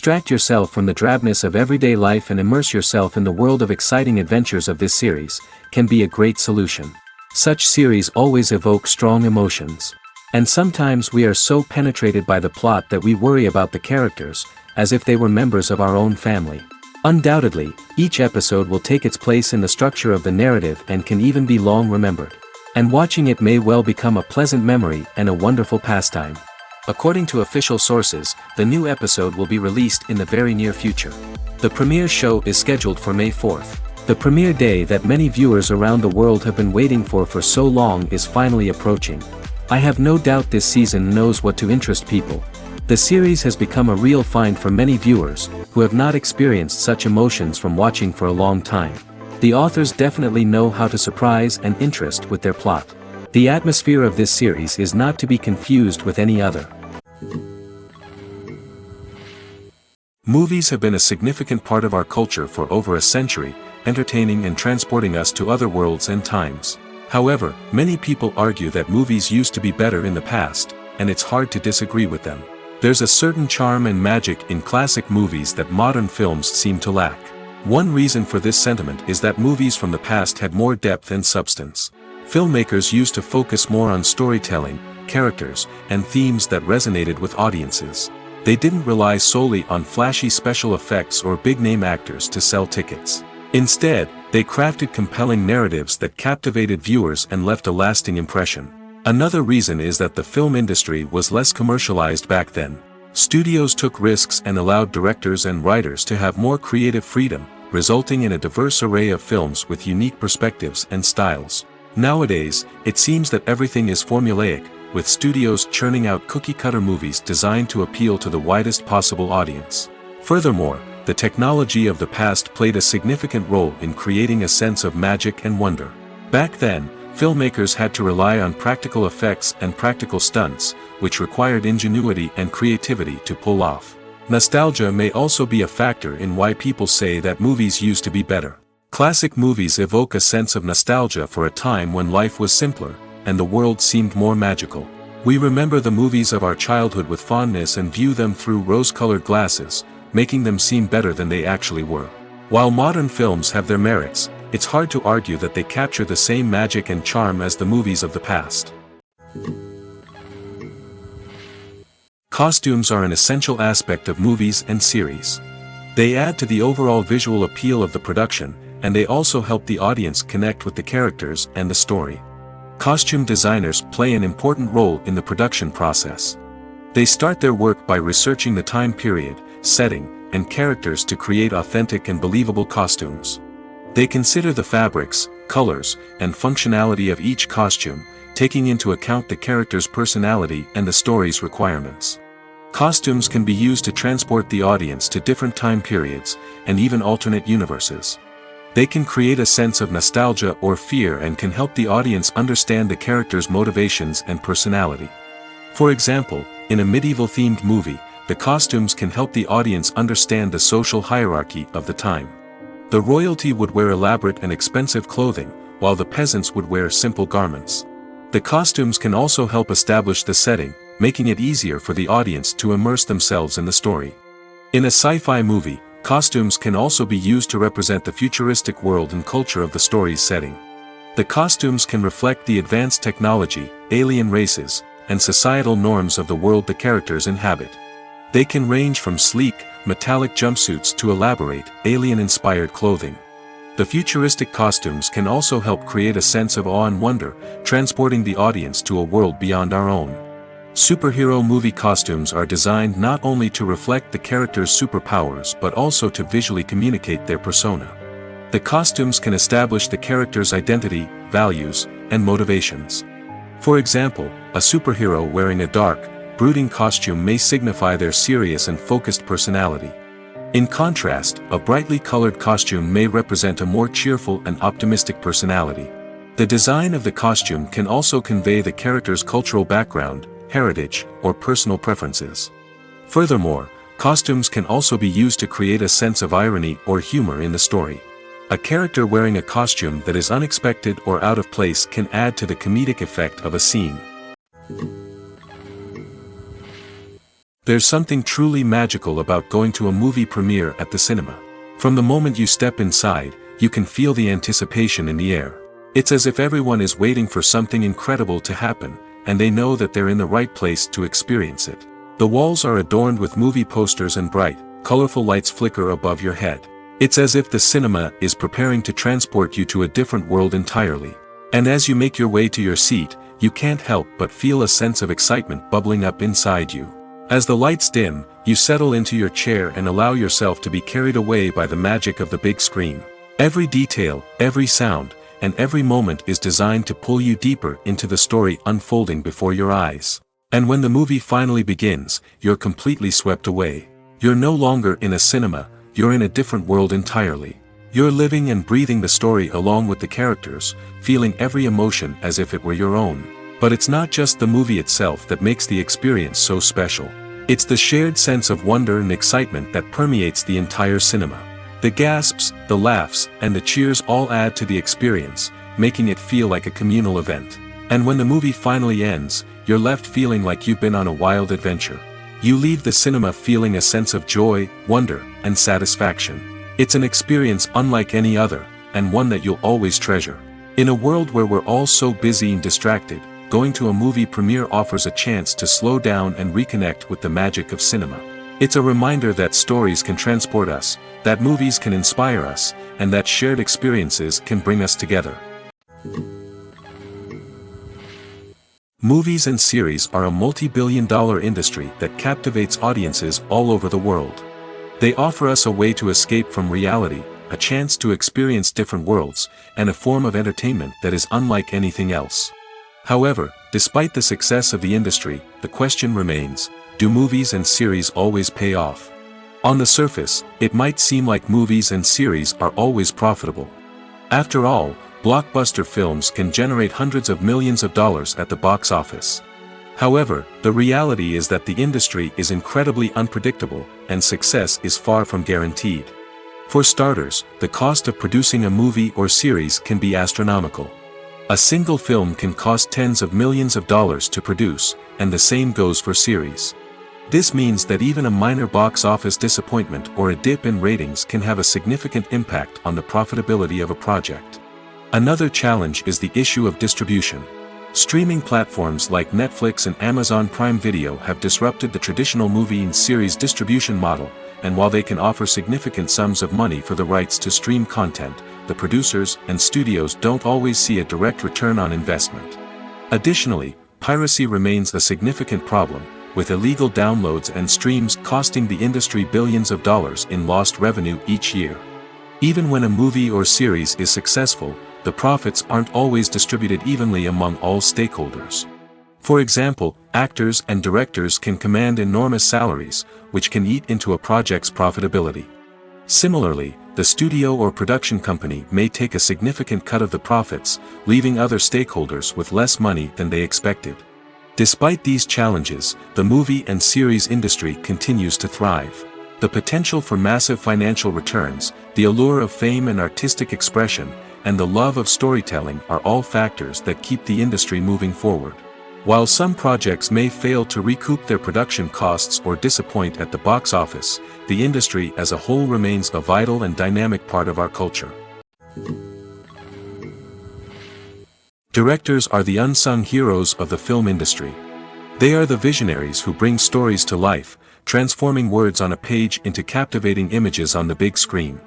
Distract yourself from the drabness of everyday life and immerse yourself in the world of exciting adventures of this series, can be a great solution. Such series always evoke strong emotions. And sometimes we are so penetrated by the plot that we worry about the characters, as if they were members of our own family. Undoubtedly, each episode will take its place in the structure of the narrative and can even be long remembered. And watching it may well become a pleasant memory and a wonderful pastime. According to official sources, the new episode will be released in the very near future. The premiere show is scheduled for May 4th. The premiere day that many viewers around the world have been waiting for so long is finally approaching. I have no doubt this season knows what to interest people. The series has become a real find for many viewers, who have not experienced such emotions from watching for a long time. The authors definitely know how to surprise and interest with their plot. The atmosphere of this series is not to be confused with any other. Movies have been a significant part of our culture for over a century, entertaining and transporting us to other worlds and times. However, many people argue that movies used to be better in the past, and it's hard to disagree with them. There's a certain charm and magic in classic movies that modern films seem to lack. One reason for this sentiment is that movies from the past had more depth and substance. Filmmakers used to focus more on storytelling, characters, and themes that resonated with audiences. They didn't rely solely on flashy special effects or big-name actors to sell tickets. Instead, they crafted compelling narratives that captivated viewers and left a lasting impression. Another reason is that the film industry was less commercialized back then. Studios took risks and allowed directors and writers to have more creative freedom, resulting in a diverse array of films with unique perspectives and styles. Nowadays, it seems that everything is formulaic, with studios churning out cookie-cutter movies designed to appeal to the widest possible audience. Furthermore, the technology of the past played a significant role in creating a sense of magic and wonder. Back then, filmmakers had to rely on practical effects and practical stunts, which required ingenuity and creativity to pull off. Nostalgia may also be a factor in why people say that movies used to be better. Classic movies evoke a sense of nostalgia for a time when life was simpler, and the world seemed more magical. We remember the movies of our childhood with fondness and view them through rose-colored glasses, making them seem better than they actually were. While modern films have their merits, it's hard to argue that they capture the same magic and charm as the movies of the past. Costumes are an essential aspect of movies and series. They add to the overall visual appeal of the production, and they also help the audience connect with the characters and the story. Costume designers play an important role in the production process. They start their work by researching the time period, setting, and characters to create authentic and believable costumes. They consider the fabrics, colors, and functionality of each costume, taking into account the character's personality and the story's requirements. Costumes can be used to transport the audience to different time periods, and even alternate universes. They can create a sense of nostalgia or fear and can help the audience understand the character's motivations and personality. For example, in a medieval-themed movie, the costumes can help the audience understand the social hierarchy of the time. The royalty would wear elaborate and expensive clothing, while the peasants would wear simple garments. The costumes can also help establish the setting, making it easier for the audience to immerse themselves in the story. In a sci-fi movie, costumes can also be used to represent the futuristic world and culture of the story's setting. The costumes can reflect the advanced technology, alien races, and societal norms of the world the characters inhabit. They can range from sleek, metallic jumpsuits to elaborate, alien-inspired clothing. The futuristic costumes can also help create a sense of awe and wonder, transporting the audience to a world beyond our own. Superhero movie costumes are designed not only to reflect the character's superpowers but also to visually communicate their persona. The costumes can establish the character's identity, values, and motivations. For example, a superhero wearing a dark, brooding costume may signify their serious and focused personality. In contrast, a brightly colored costume may represent a more cheerful and optimistic personality. The design of the costume can also convey the character's cultural background, heritage, or personal preferences. Furthermore, costumes can also be used to create a sense of irony or humor in the story. A character wearing a costume that is unexpected or out of place can add to the comedic effect of a scene. There's something truly magical about going to a movie premiere at the cinema. From the moment you step inside, you can feel the anticipation in the air. It's as if everyone is waiting for something incredible to happen, and they know that they're in the right place to experience it. The walls are adorned with movie posters and bright, colorful lights flicker above your head. It's as if the cinema is preparing to transport you to a different world entirely. And as you make your way to your seat, you can't help but feel a sense of excitement bubbling up inside you. As the lights dim, you settle into your chair and allow yourself to be carried away by the magic of the big screen. Every detail, every sound, and every moment is designed to pull you deeper into the story unfolding before your eyes. And when the movie finally begins, you're completely swept away. You're no longer in a cinema, you're in a different world entirely. You're living and breathing the story along with the characters, feeling every emotion as if it were your own. But it's not just the movie itself that makes the experience so special. It's the shared sense of wonder and excitement that permeates the entire cinema. The gasps, the laughs, and the cheers all add to the experience, making it feel like a communal event. And when the movie finally ends, you're left feeling like you've been on a wild adventure. You leave the cinema feeling a sense of joy, wonder, and satisfaction. It's an experience unlike any other, and one that you'll always treasure. In a world where we're all so busy and distracted, going to a movie premiere offers a chance to slow down and reconnect with the magic of cinema. It's a reminder that stories can transport us, that movies can inspire us, and that shared experiences can bring us together. Movies and series are a multi-billion-dollar industry that captivates audiences all over the world. They offer us a way to escape from reality, a chance to experience different worlds, and a form of entertainment that is unlike anything else. However, despite the success of the industry, the question remains, do movies and series always pay off? On the surface, it might seem like movies and series are always profitable. After all, blockbuster films can generate hundreds of millions of dollars at the box office. However, the reality is that the industry is incredibly unpredictable, and success is far from guaranteed. For starters, the cost of producing a movie or series can be astronomical. A single film can cost tens of millions of dollars to produce, and the same goes for series. This means that even a minor box office disappointment or a dip in ratings can have a significant impact on the profitability of a project. Another challenge is the issue of distribution. Streaming platforms like Netflix and Amazon Prime Video have disrupted the traditional movie and series distribution model, and while they can offer significant sums of money for the rights to stream content, the producers and studios don't always see a direct return on investment. Additionally, piracy remains a significant problem, with illegal downloads and streams costing the industry billions of dollars in lost revenue each year. Even when a movie or series is successful, the profits aren't always distributed evenly among all stakeholders. For example, actors and directors can command enormous salaries, which can eat into a project's profitability. Similarly, the studio or production company may take a significant cut of the profits, leaving other stakeholders with less money than they expected. Despite these challenges, the movie and series industry continues to thrive. The potential for massive financial returns, the allure of fame and artistic expression, and the love of storytelling are all factors that keep the industry moving forward. While some projects may fail to recoup their production costs or disappoint at the box office, the industry as a whole remains a vital and dynamic part of our culture. Directors are the unsung heroes of the film industry. They are the visionaries who bring stories to life, transforming words on a page into captivating images on the big screen.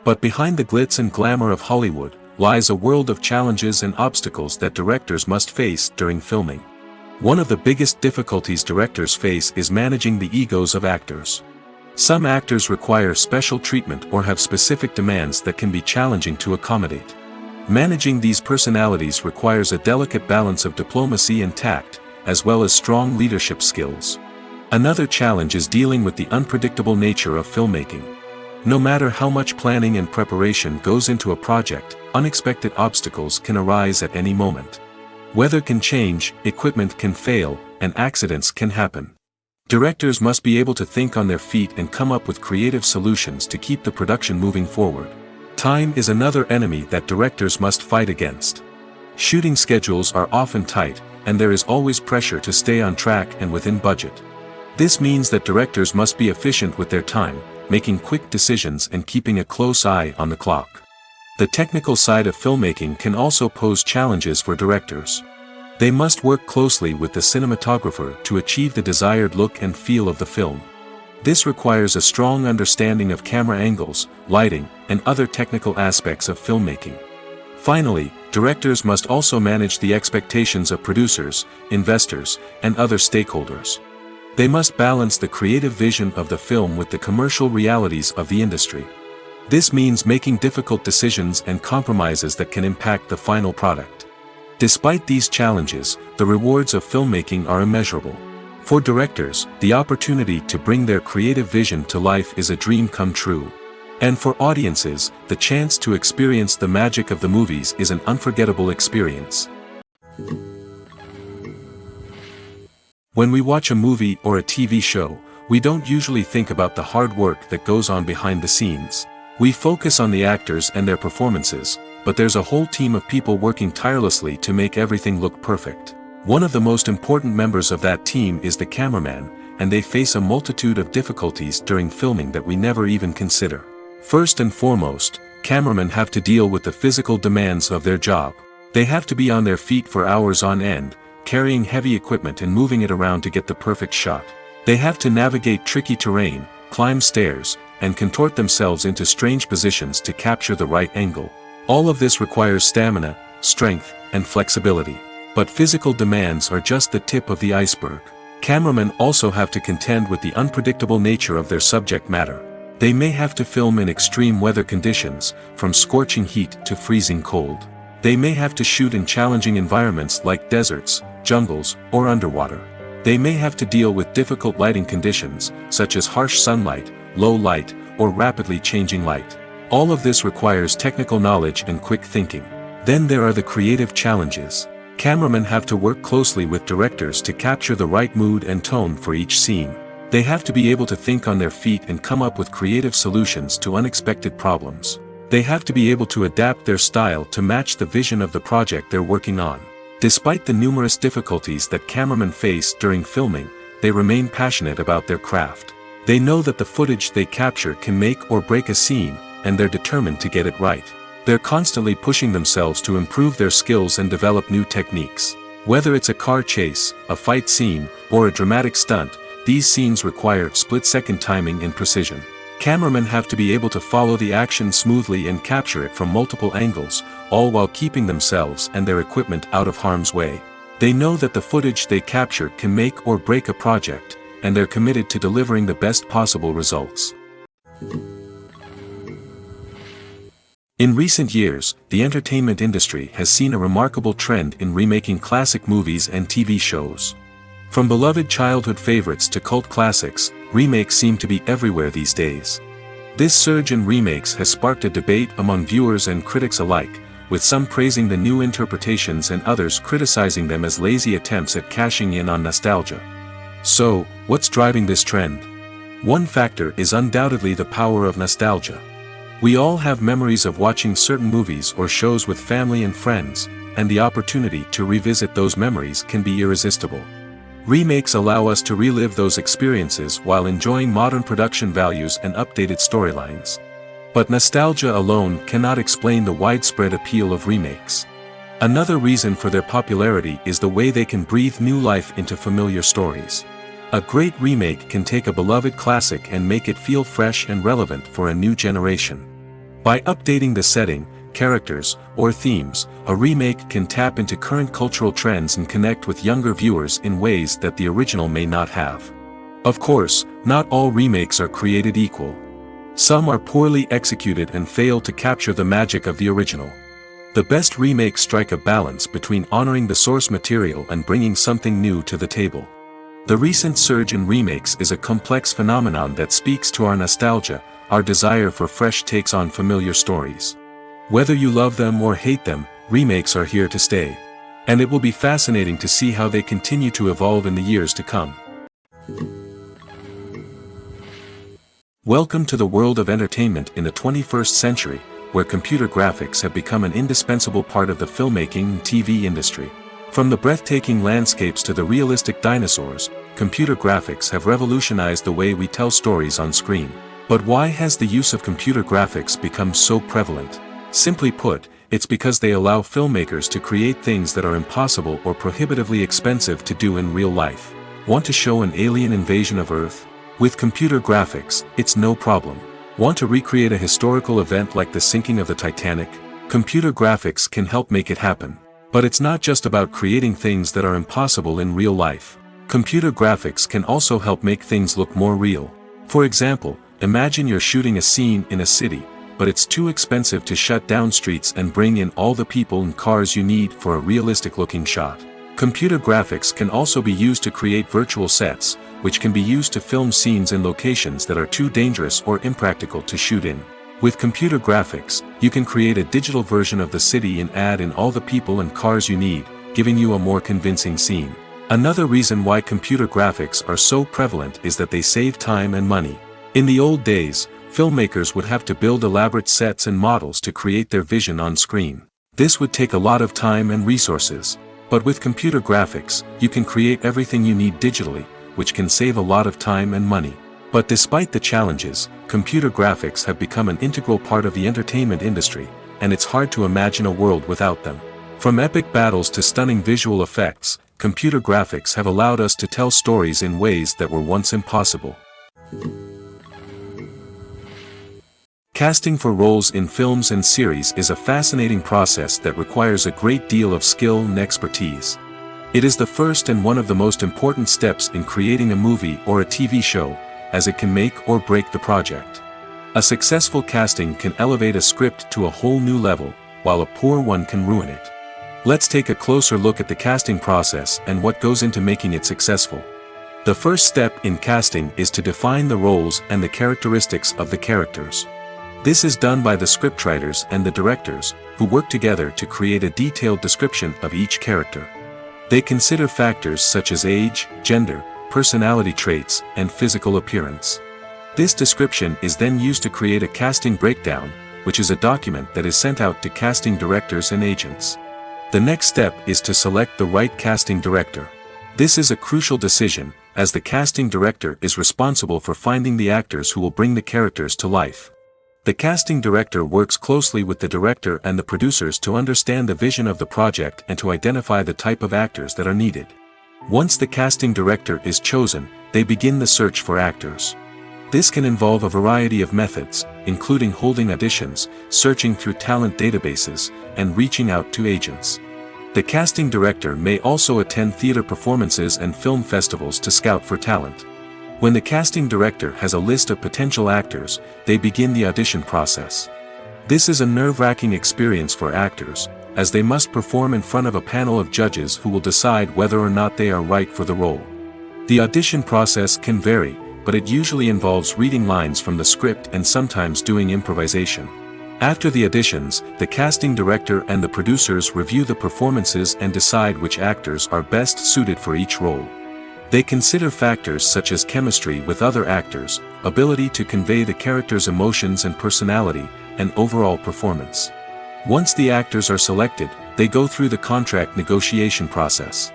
But behind the glitz and glamour of Hollywood lies a world of challenges and obstacles that directors must face during filming. One of the biggest difficulties directors face is managing the egos of actors. Some actors require special treatment or have specific demands that can be challenging to accommodate. Managing these personalities requires a delicate balance of diplomacy and tact, as well as strong leadership skills. Another challenge is dealing with the unpredictable nature of filmmaking. No matter how much planning and preparation goes into a project, unexpected obstacles can arise at any moment. Weather can change, equipment can fail, and accidents can happen. Directors must be able to think on their feet and come up with creative solutions to keep the production moving forward. Time is another enemy that directors must fight against. Shooting schedules are often tight, and there is always pressure to stay on track and within budget. This means that directors must be efficient with their time, making quick decisions and keeping a close eye on the clock. The technical side of filmmaking can also pose challenges for directors. They must work closely with the cinematographer to achieve the desired look and feel of the film. This requires a strong understanding of camera angles, lighting, and other technical aspects of filmmaking. Finally, directors must also manage the expectations of producers, investors, and other stakeholders. They must balance the creative vision of the film with the commercial realities of the industry. This means making difficult decisions and compromises that can impact the final product. Despite these challenges, the rewards of filmmaking are immeasurable. For directors, the opportunity to bring their creative vision to life is a dream come true. And for audiences, the chance to experience the magic of the movies is an unforgettable experience. When we watch a movie or a TV show, we don't usually think about the hard work that goes on behind the scenes. We focus on the actors and their performances, but there's a whole team of people working tirelessly to make everything look perfect. One of the most important members of that team is the cameraman, and they face a multitude of difficulties during filming that we never even consider. First and foremost, cameramen have to deal with the physical demands of their job. They have to be on their feet for hours on end, carrying heavy equipment and moving it around to get the perfect shot. They have to navigate tricky terrain, climb stairs, and contort themselves into strange positions to capture the right angle. All of this requires stamina, strength, and flexibility. But physical demands are just the tip of the iceberg. Cameramen also have to contend with the unpredictable nature of their subject matter. They may have to film in extreme weather conditions, from scorching heat to freezing cold. They may have to shoot in challenging environments like deserts, jungles, or underwater. They may have to deal with difficult lighting conditions, such as harsh sunlight, low light, or rapidly changing light. All of this requires technical knowledge and quick thinking. Then there are the creative challenges. Cameramen have to work closely with directors to capture the right mood and tone for each scene. They have to be able to think on their feet and come up with creative solutions to unexpected problems. They have to be able to adapt their style to match the vision of the project they're working on. Despite the numerous difficulties that cameramen face during filming, they remain passionate about their craft. They know that the footage they capture can make or break a scene, and they're determined to get it right. They're constantly pushing themselves to improve their skills and develop new techniques. Whether it's a car chase, a fight scene, or a dramatic stunt, these scenes require split-second timing and precision. Cameramen have to be able to follow the action smoothly and capture it from multiple angles, all while keeping themselves and their equipment out of harm's way. They know that the footage they capture can make or break a project, and they're committed to delivering the best possible results. In recent years, the entertainment industry has seen a remarkable trend in remaking classic movies and TV shows. From beloved childhood favorites to cult classics, remakes seem to be everywhere these days. This surge in remakes has sparked a debate among viewers and critics alike, with some praising the new interpretations and others criticizing them as lazy attempts at cashing in on nostalgia. So, what's driving this trend? One factor is undoubtedly the power of nostalgia. We all have memories of watching certain movies or shows with family and friends, and the opportunity to revisit those memories can be irresistible. Remakes allow us to relive those experiences while enjoying modern production values and updated storylines. But nostalgia alone cannot explain the widespread appeal of remakes. Another reason for their popularity is the way they can breathe new life into familiar stories. A great remake can take a beloved classic and make it feel fresh and relevant for a new generation. By updating the setting, characters, or themes, a remake can tap into current cultural trends and connect with younger viewers in ways that the original may not have. Of course, not all remakes are created equal. Some are poorly executed and fail to capture the magic of the original. The best remakes strike a balance between honoring the source material and bringing something new to the table. The recent surge in remakes is a complex phenomenon that speaks to our nostalgia, our desire for fresh takes on familiar stories. Whether you love them or hate them, remakes are here to stay. And it will be fascinating to see how they continue to evolve in the years to come. Welcome to the world of entertainment in the 21st century, where computer graphics have become an indispensable part of the filmmaking and TV industry. From the breathtaking landscapes to the realistic dinosaurs, computer graphics have revolutionized the way we tell stories on screen. But why has the use of computer graphics become so prevalent? Simply put, it's because they allow filmmakers to create things that are impossible or prohibitively expensive to do in real life. Want to show an alien invasion of Earth? With computer graphics, it's no problem. Want to recreate a historical event like the sinking of the Titanic? Computer graphics can help make it happen. But it's not just about creating things that are impossible in real life. Computer graphics can also help make things look more real. For example, imagine you're shooting a scene in a city, but it's too expensive to shut down streets and bring in all the people and cars you need for a realistic-looking shot. Computer graphics can also be used to create virtual sets, which can be used to film scenes in locations that are too dangerous or impractical to shoot in. With computer graphics, you can create a digital version of the city and add in all the people and cars you need, giving you a more convincing scene. Another reason why computer graphics are so prevalent is that they save time and money. In the old days, filmmakers would have to build elaborate sets and models to create their vision on screen. This would take a lot of time and resources. But with computer graphics, you can create everything you need digitally, which can save a lot of time and money. But despite the challenges, computer graphics have become an integral part of the entertainment industry, and it's hard to imagine a world without them. From epic battles to stunning visual effects, computer graphics have allowed us to tell stories in ways that were once impossible. Casting for roles in films and series is a fascinating process that requires a great deal of skill and expertise. It is the first and one of the most important steps in creating a movie or a TV show, as it can make or break the project. A successful casting can elevate a script to a whole new level, while a poor one can ruin it. Let's take a closer look at the casting process and what goes into making it successful. The first step in casting is to define the roles and the characteristics of the characters. This is done by the scriptwriters and the directors, who work together to create a detailed description of each character. They consider factors such as age, gender, personality traits, and physical appearance. This description is then used to create a casting breakdown, which is a document that is sent out to casting directors and agents. The next step is to select the right casting director. This is a crucial decision, as the casting director is responsible for finding the actors who will bring the characters to life. The casting director works closely with the director and the producers to understand the vision of the project and to identify the type of actors that are needed. Once the casting director is chosen, they begin the search for actors. This can involve a variety of methods, including holding auditions, searching through talent databases, and reaching out to agents. The casting director may also attend theater performances and film festivals to scout for talent. When the casting director has a list of potential actors, they begin the audition process. This is a nerve-wracking experience for actors, as they must perform in front of a panel of judges who will decide whether or not they are right for the role. The audition process can vary, but it usually involves reading lines from the script and sometimes doing improvisation. After the auditions, the casting director and the producers review the performances and decide which actors are best suited for each role. They consider factors such as chemistry with other actors, ability to convey the character's emotions and personality, and overall performance. Once the actors are selected, they go through the contract negotiation process.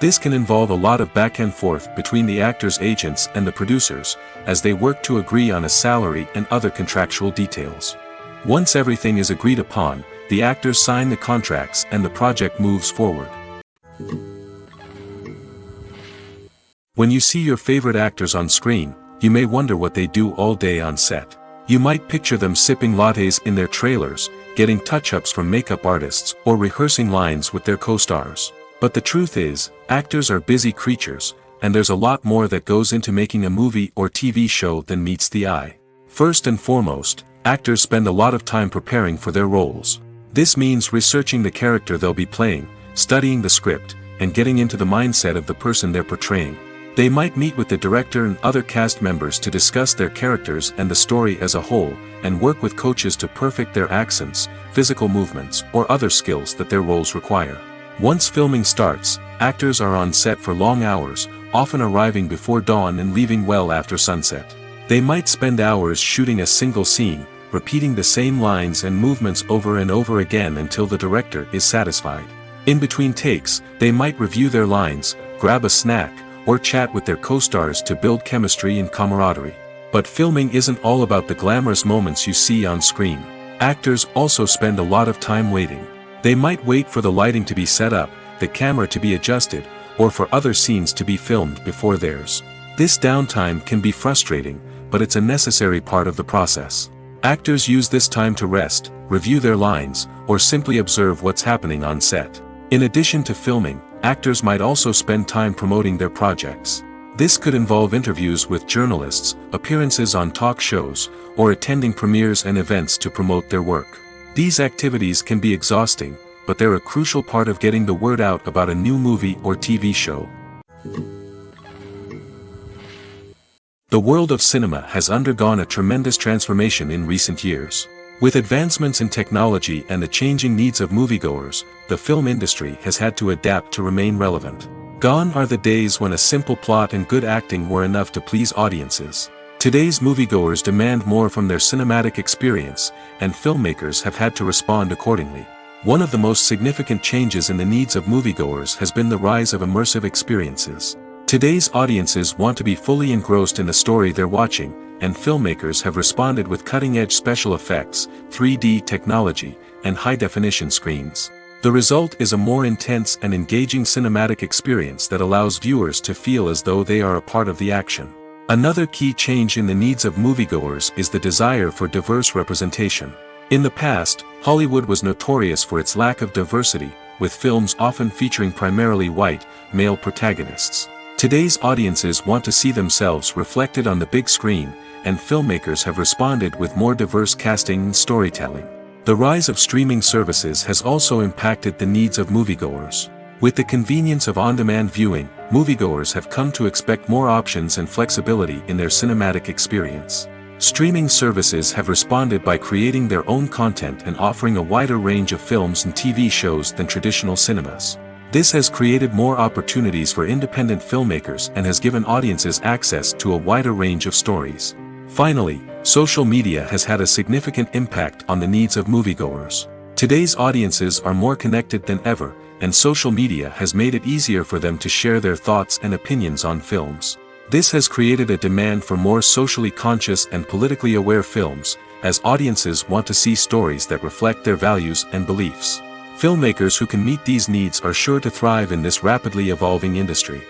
This can involve a lot of back and forth between the actors' agents and the producers, as they work to agree on a salary and other contractual details. Once everything is agreed upon, the actors sign the contracts and the project moves forward. When you see your favorite actors on screen, you may wonder what they do all day on set. You might picture them sipping lattes in their trailers, getting touch-ups from makeup artists, or rehearsing lines with their co-stars. But the truth is, actors are busy creatures, and there's a lot more that goes into making a movie or TV show than meets the eye. First and foremost, actors spend a lot of time preparing for their roles. This means researching the character they'll be playing, studying the script, and getting into the mindset of the person they're portraying. They might meet with the director and other cast members to discuss their characters and the story as a whole, and work with coaches to perfect their accents, physical movements, or other skills that their roles require. Once filming starts, actors are on set for long hours, often arriving before dawn and leaving well after sunset. They might spend hours shooting a single scene, repeating the same lines and movements over and over again until the director is satisfied. In between takes, they might review their lines, grab a snack, or chat with their co-stars to build chemistry and camaraderie. But filming isn't all about the glamorous moments you see on screen. Actors also spend a lot of time waiting. They might wait for the lighting to be set up, the camera to be adjusted, or for other scenes to be filmed before theirs. This downtime can be frustrating, but it's a necessary part of the process. Actors use this time to rest, review their lines, or simply observe what's happening on set. In addition to filming, actors might also spend time promoting their projects. This could involve interviews with journalists, appearances on talk shows, or attending premieres and events to promote their work. These activities can be exhausting, but they're a crucial part of getting the word out about a new movie or TV show. The world of cinema has undergone a tremendous transformation in recent years. With advancements in technology and the changing needs of moviegoers, the film industry has had to adapt to remain relevant. Gone are the days when a simple plot and good acting were enough to please audiences. Today's moviegoers demand more from their cinematic experience, and filmmakers have had to respond accordingly. One of the most significant changes in the needs of moviegoers has been the rise of immersive experiences. Today's audiences want to be fully engrossed in the story they're watching, and filmmakers have responded with cutting-edge special effects, 3D technology, and high-definition screens. The result is a more intense and engaging cinematic experience that allows viewers to feel as though they are a part of the action. Another key change in the needs of moviegoers is the desire for diverse representation. In the past, Hollywood was notorious for its lack of diversity, with films often featuring primarily white, male protagonists. Today's audiences want to see themselves reflected on the big screen, and filmmakers have responded with more diverse casting and storytelling. The rise of streaming services has also impacted the needs of moviegoers. With the convenience of on-demand viewing, moviegoers have come to expect more options and flexibility in their cinematic experience. Streaming services have responded by creating their own content and offering a wider range of films and TV shows than traditional cinemas. This has created more opportunities for independent filmmakers and has given audiences access to a wider range of stories. Finally, social media has had a significant impact on the needs of moviegoers. Today's audiences are more connected than ever, and social media has made it easier for them to share their thoughts and opinions on films. This has created a demand for more socially conscious and politically aware films, as audiences want to see stories that reflect their values and beliefs. Filmmakers who can meet these needs are sure to thrive in this rapidly evolving industry.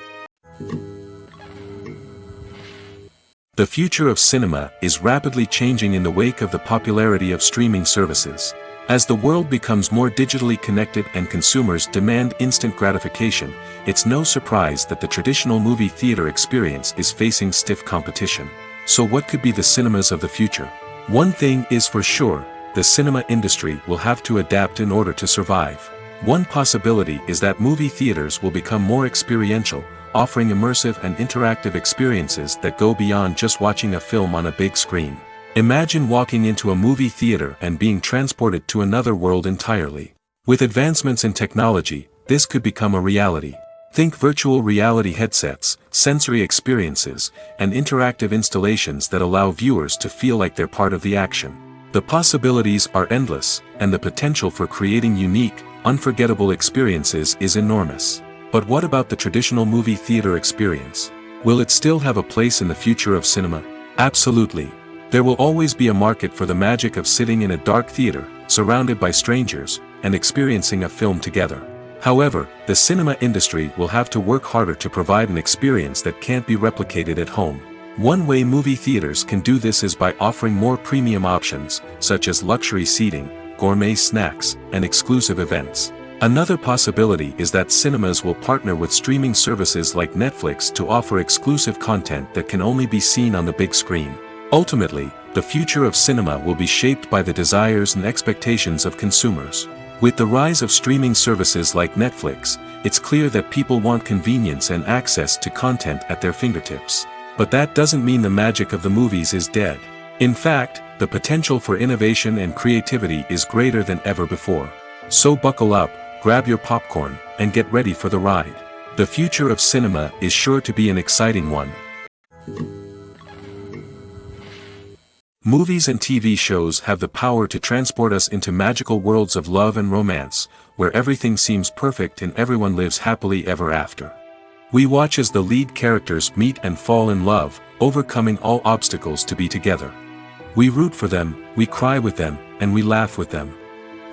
The future of cinema is rapidly changing in the wake of the popularity of streaming services. As the world becomes more digitally connected and consumers demand instant gratification, it's no surprise that the traditional movie theater experience is facing stiff competition. So what could be the cinemas of the future? One thing is for sure, the cinema industry will have to adapt in order to survive. One possibility is that movie theaters will become more experiential, offering immersive and interactive experiences that go beyond just watching a film on a big screen. Imagine walking into a movie theater and being transported to another world entirely. With advancements in technology, this could become a reality. Think virtual reality headsets, sensory experiences, and interactive installations that allow viewers to feel like they're part of the action. The possibilities are endless, and the potential for creating unique, unforgettable experiences is enormous. But what about the traditional movie theater experience? Will it still have a place in the future of cinema? Absolutely. There will always be a market for the magic of sitting in a dark theater, surrounded by strangers, and experiencing a film together. However, the cinema industry will have to work harder to provide an experience that can't be replicated at home. One way movie theaters can do this is by offering more premium options, such as luxury seating, gourmet snacks, and exclusive events. Another possibility is that cinemas will partner with streaming services like Netflix to offer exclusive content that can only be seen on the big screen. Ultimately, the future of cinema will be shaped by the desires and expectations of consumers. With the rise of streaming services like Netflix, it's clear that people want convenience and access to content at their fingertips. But that doesn't mean the magic of the movies is dead. In fact, the potential for innovation and creativity is greater than ever before. So buckle up, grab your popcorn, and get ready for the ride. The future of cinema is sure to be an exciting one. Movies and TV shows have the power to transport us into magical worlds of love and romance, where everything seems perfect and everyone lives happily ever after. We watch as the lead characters meet and fall in love, overcoming all obstacles to be together. We root for them, we cry with them, and we laugh with them.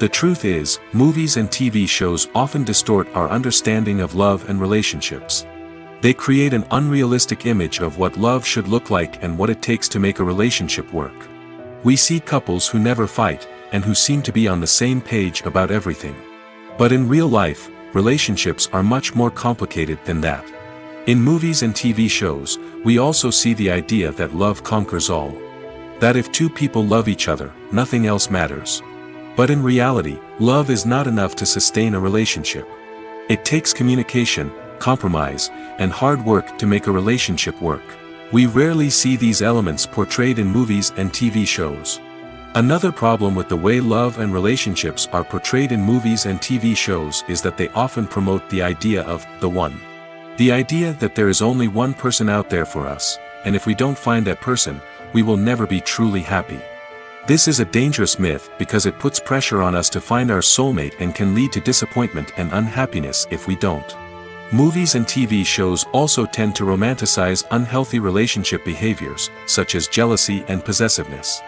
The truth is, movies and TV shows often distort our understanding of love and relationships. They create an unrealistic image of what love should look like and what it takes to make a relationship work. We see couples who never fight, and who seem to be on the same page about everything. But in real life, relationships are much more complicated than that. In movies and TV shows, we also see the idea that love conquers all. That if two people love each other, nothing else matters. But in reality, love is not enough to sustain a relationship. It takes communication, compromise, and hard work to make a relationship work. We rarely see these elements portrayed in movies and TV shows. Another problem with the way love and relationships are portrayed in movies and TV shows is that they often promote the idea of the one. The idea that there is only one person out there for us, and if we don't find that person, we will never be truly happy. This is a dangerous myth because it puts pressure on us to find our soulmate and can lead to disappointment and unhappiness if we don't. Movies and TV shows also tend to romanticize unhealthy relationship behaviors, such as jealousy and possessiveness.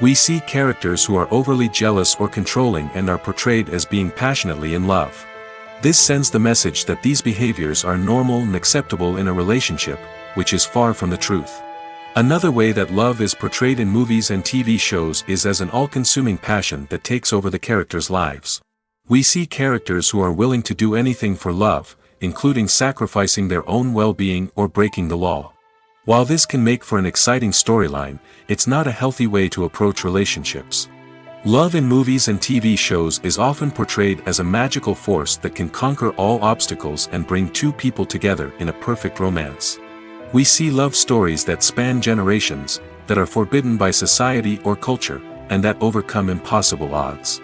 We see characters who are overly jealous or controlling and are portrayed as being passionately in love. This sends the message that these behaviors are normal and acceptable in a relationship, which is far from the truth. Another way that love is portrayed in movies and TV shows is as an all-consuming passion that takes over the characters' lives. We see characters who are willing to do anything for love, including sacrificing their own well-being or breaking the law. While this can make for an exciting storyline, it's not a healthy way to approach relationships. Love in movies and TV shows is often portrayed as a magical force that can conquer all obstacles and bring two people together in a perfect romance. We see love stories that span generations, that are forbidden by society or culture, and that overcome impossible odds.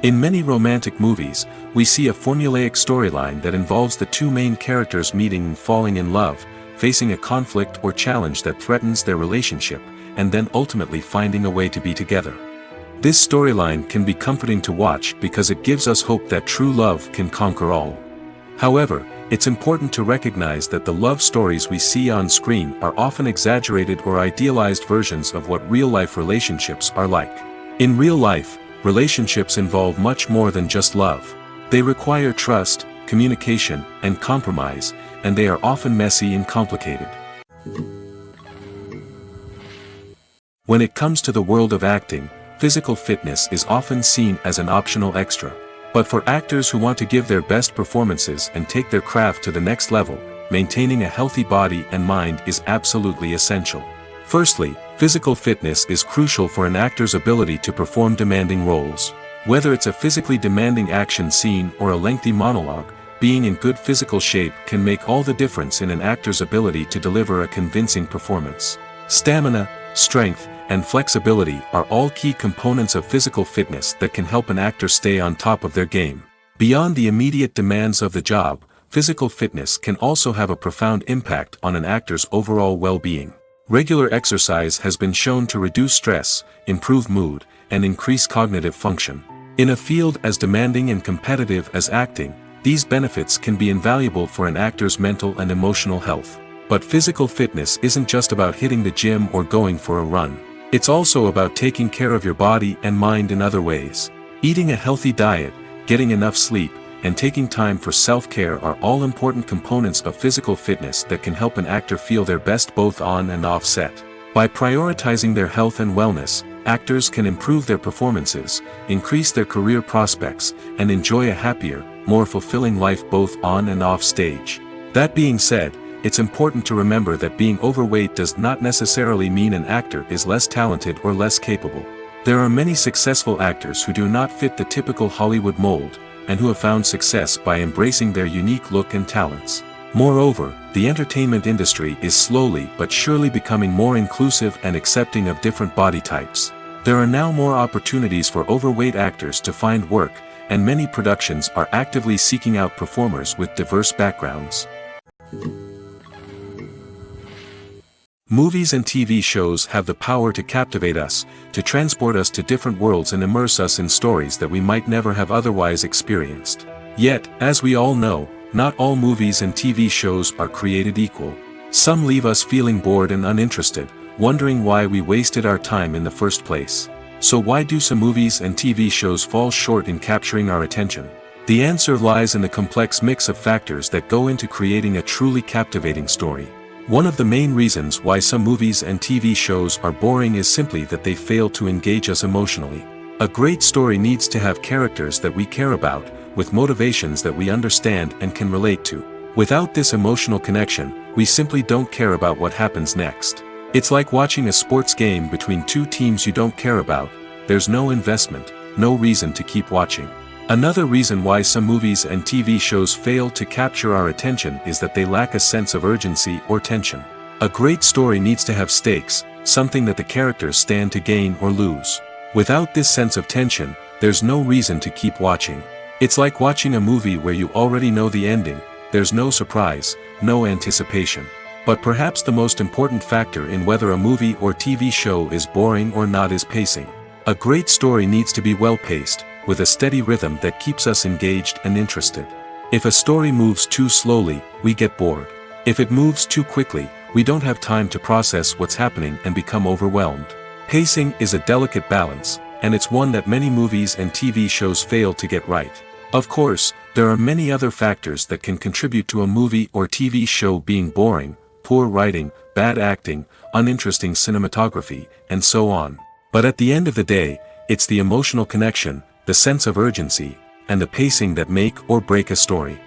In many romantic movies, we see a formulaic storyline that involves the two main characters meeting and falling in love, facing a conflict or challenge that threatens their relationship, and then ultimately finding a way to be together. This storyline can be comforting to watch because it gives us hope that true love can conquer all. However, it's important to recognize that the love stories we see on screen are often exaggerated or idealized versions of what real-life relationships are like. In real life, relationships involve much more than just love. They require trust, communication, and compromise, and they are often messy and complicated. When it comes to the world of acting, physical fitness is often seen as an optional extra. But for actors who want to give their best performances and take their craft to the next level, maintaining a healthy body and mind is absolutely essential. Firstly, physical fitness is crucial for an actor's ability to perform demanding roles. Whether it's a physically demanding action scene or a lengthy monologue, being in good physical shape can make all the difference in an actor's ability to deliver a convincing performance. Stamina, strength, and flexibility are all key components of physical fitness that can help an actor stay on top of their game. Beyond the immediate demands of the job, physical fitness can also have a profound impact on an actor's overall well-being. Regular exercise has been shown to reduce stress, improve mood, and increase cognitive function. In a field as demanding and competitive as acting, these benefits can be invaluable for an actor's mental and emotional health. But physical fitness isn't just about hitting the gym or going for a run. It's also about taking care of your body and mind in other ways. Eating a healthy diet, getting enough sleep, and taking time for self-care are all important components of physical fitness that can help an actor feel their best both on and off set. By prioritizing their health and wellness, actors can improve their performances, increase their career prospects, and enjoy a happier, more fulfilling life both on and off stage. That being said, it's important to remember that being overweight does not necessarily mean an actor is less talented or less capable. There are many successful actors who do not fit the typical Hollywood mold, and who have found success by embracing their unique look and talents. Moreover, the entertainment industry is slowly but surely becoming more inclusive and accepting of different body types. There are now more opportunities for overweight actors to find work, and many productions are actively seeking out performers with diverse backgrounds. Movies and TV shows have the power to captivate us, to transport us to different worlds and immerse us in stories that we might never have otherwise experienced. Yet, as we all know, not all movies and TV shows are created equal. Some leave us feeling bored and uninterested, wondering why we wasted our time in the first place. So why do some movies and TV shows fall short in capturing our attention? The answer lies in the complex mix of factors that go into creating a truly captivating story. One of the main reasons why some movies and TV shows are boring is simply that they fail to engage us emotionally. A great story needs to have characters that we care about, with motivations that we understand and can relate to. Without this emotional connection, we simply don't care about what happens next. It's like watching a sports game between two teams you don't care about. There's no investment, no reason to keep watching. Another reason why some movies and TV shows fail to capture our attention is that they lack a sense of urgency or tension. A great story needs to have stakes, something that the characters stand to gain or lose. Without this sense of tension, there's no reason to keep watching. It's like watching a movie where you already know the ending. There's no surprise, no anticipation. But perhaps the most important factor in whether a movie or TV show is boring or not is pacing. A great story needs to be well-paced, with a steady rhythm that keeps us engaged and interested. If a story moves too slowly, we get bored. If it moves too quickly, we don't have time to process what's happening and become overwhelmed. Pacing is a delicate balance, and it's one that many movies and TV shows fail to get right. Of course, there are many other factors that can contribute to a movie or TV show being boring: poor writing, bad acting, uninteresting cinematography, and so on. But at the end of the day, it's the emotional connection, the sense of urgency, and the pacing that make or break a story.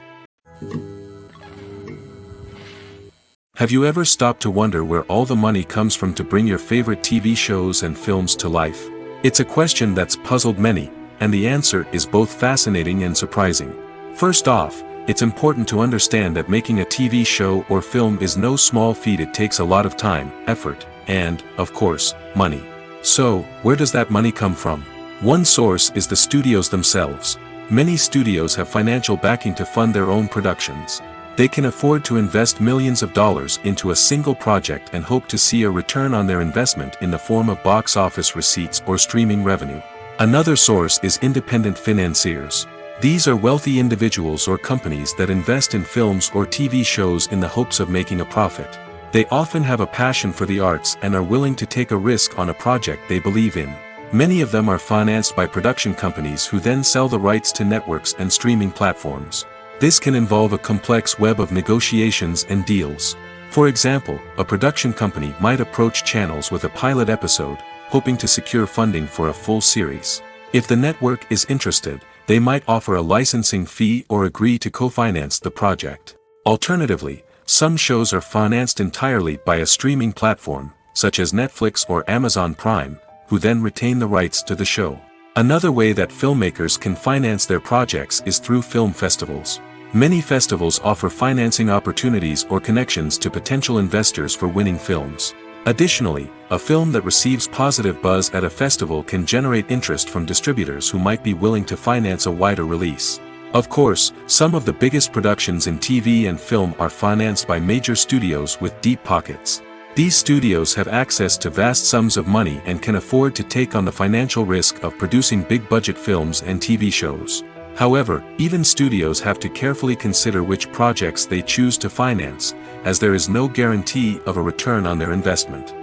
Have you ever stopped to wonder where all the money comes from to bring your favorite TV shows and films to life? It's a question that's puzzled many, and the answer is both fascinating and surprising. First off, it's important to understand that making a TV show or film is no small feat. It takes a lot of time, effort, and, of course, money. So, where does that money come from? One source is the studios themselves. Many studios have financial backing to fund their own productions. They can afford to invest millions of dollars into a single project and hope to see a return on their investment in the form of box office receipts or streaming revenue. Another source is independent financiers. These are wealthy individuals or companies that invest in films or TV shows in the hopes of making a profit. They often have a passion for the arts and are willing to take a risk on a project they believe in. Many of them are financed by production companies who then sell the rights to networks and streaming platforms. This can involve a complex web of negotiations and deals. For example, a production company might approach channels with a pilot episode, hoping to secure funding for a full series. If the network is interested, they might offer a licensing fee or agree to co-finance the project. Alternatively, some shows are financed entirely by a streaming platform, such as Netflix or Amazon Prime, who then retain the rights to the show. Another way that filmmakers can finance their projects is through film festivals. Many festivals offer financing opportunities or connections to potential investors for winning films. Additionally, a film that receives positive buzz at a festival can generate interest from distributors who might be willing to finance a wider release. Of course, some of the biggest productions in TV and film are financed by major studios with deep pockets. These studios have access to vast sums of money and can afford to take on the financial risk of producing big-budget films and TV shows. However, even studios have to carefully consider which projects they choose to finance, as there is no guarantee of a return on their investment.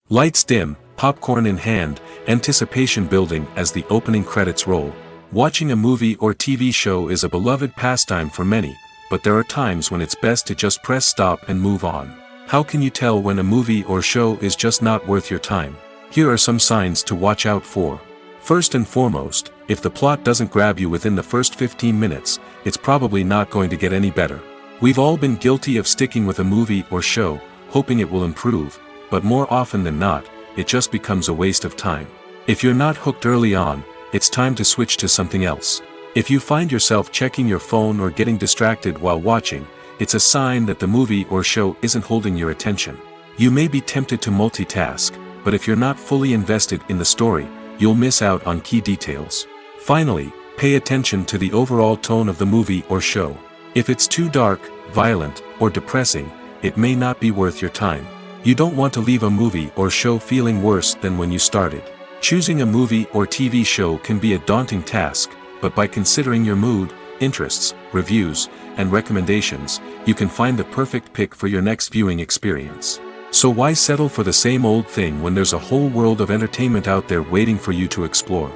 Lights dim, popcorn in hand, anticipation building as the opening credits roll. Watching a movie or TV show is a beloved pastime for many, but there are times when it's best to just press stop and move on. How can you tell when a movie or show is just not worth your time? Here are some signs to watch out for. First and foremost, if the plot doesn't grab you within the first 15 minutes, it's probably not going to get any better. We've all been guilty of sticking with a movie or show, hoping it will improve, but more often than not, it just becomes a waste of time. If you're not hooked early on, it's time to switch to something else. If you find yourself checking your phone or getting distracted while watching, it's a sign that the movie or show isn't holding your attention. You may be tempted to multitask, but if you're not fully invested in the story, you'll miss out on key details. Finally, pay attention to the overall tone of the movie or show. If it's too dark, violent, or depressing, it may not be worth your time. You don't want to leave a movie or show feeling worse than when you started. Choosing a movie or TV show can be a daunting task, but by considering your mood, interests, reviews, and recommendations, you can find the perfect pick for your next viewing experience. So why settle for the same old thing when there's a whole world of entertainment out there waiting for you to explore?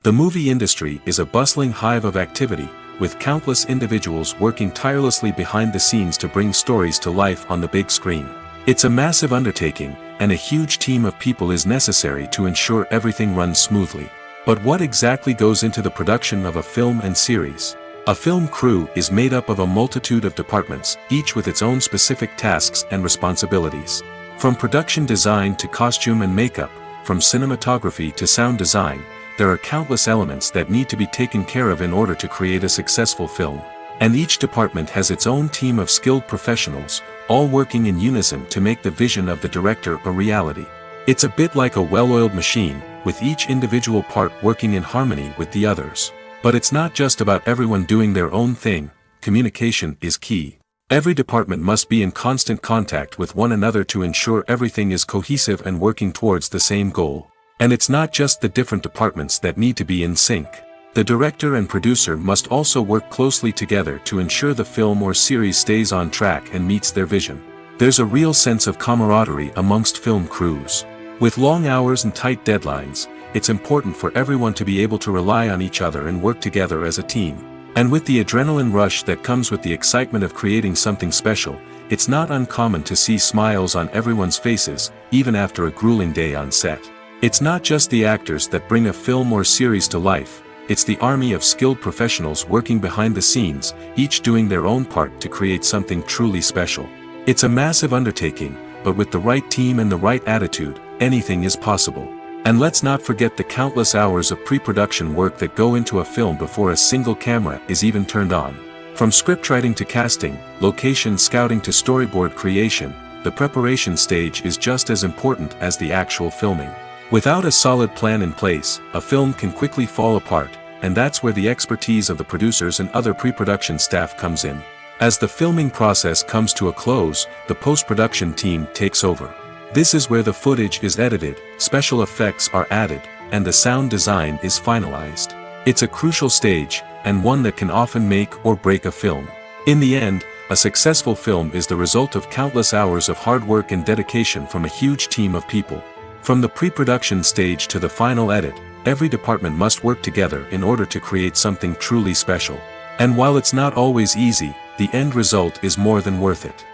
The movie industry is a bustling hive of activity, with countless individuals working tirelessly behind the scenes to bring stories to life on the big screen. It's a massive undertaking, and a huge team of people is necessary to ensure everything runs smoothly. But what exactly goes into the production of a film and series? A film crew is made up of a multitude of departments, each with its own specific tasks and responsibilities. From production design to costume and makeup, from cinematography to sound design, there are countless elements that need to be taken care of in order to create a successful film. And each department has its own team of skilled professionals, all working in unison to make the vision of the director a reality. It's a bit like a well-oiled machine, with each individual part working in harmony with the others. But it's not just about everyone doing their own thing. Communication is key. Every department must be in constant contact with one another to ensure everything is cohesive and working towards the same goal. And it's not just the different departments that need to be in sync. The director and producer must also work closely together to ensure the film or series stays on track and meets their vision. There's a real sense of camaraderie amongst film crews. With long hours and tight deadlines, it's important for everyone to be able to rely on each other and work together as a team. And with the adrenaline rush that comes with the excitement of creating something special, it's not uncommon to see smiles on everyone's faces, even after a grueling day on set. It's not just the actors that bring a film or series to life, it's the army of skilled professionals working behind the scenes, each doing their own part to create something truly special. It's a massive undertaking, but with the right team and the right attitude, anything is possible. And let's not forget the countless hours of pre-production work that go into a film before a single camera is even turned on. From scriptwriting to casting, location scouting to storyboard creation, the preparation stage is just as important as the actual filming. Without a solid plan in place, a film can quickly fall apart, and that's where the expertise of the producers and other pre-production staff comes in. As the filming process comes to a close, the post-production team takes over. This is where the footage is edited, special effects are added, and the sound design is finalized. It's a crucial stage, and one that can often make or break a film. In the end, a successful film is the result of countless hours of hard work and dedication from a huge team of people. From the pre-production stage to the final edit, every department must work together in order to create something truly special. And while it's not always easy, the end result is more than worth it.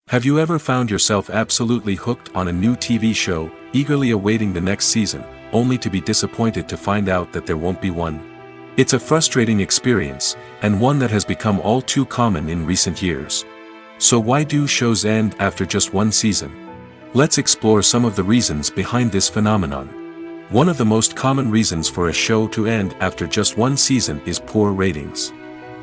Have you ever found yourself absolutely hooked on a new TV show, eagerly awaiting the next season, only to be disappointed to find out that there won't be one? It's a frustrating experience, and one that has become all too common in recent years. So why do shows end after just one season? Let's explore some of the reasons behind this phenomenon. One of the most common reasons for a show to end after just one season is poor ratings.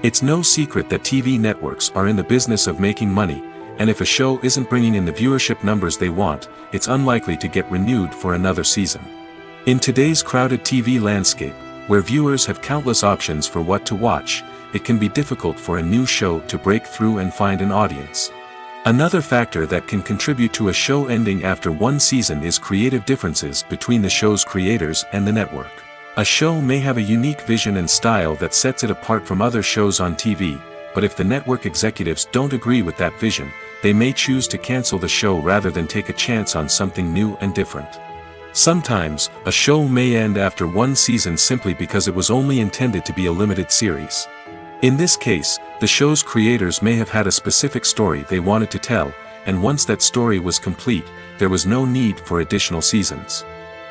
It's no secret that TV networks are in the business of making money, and if a show isn't bringing in the viewership numbers they want, it's unlikely to get renewed for another season. In today's crowded TV landscape, where viewers have countless options for what to watch, it can be difficult for a new show to break through and find an audience. Another factor that can contribute to a show ending after one season is creative differences between the show's creators and the network. A show may have a unique vision and style that sets it apart from other shows on TV, but if the network executives don't agree with that vision, they may choose to cancel the show rather than take a chance on something new and different. Sometimes, a show may end after one season simply because it was only intended to be a limited series. In this case, the show's creators may have had a specific story they wanted to tell, and once that story was complete, there was no need for additional seasons.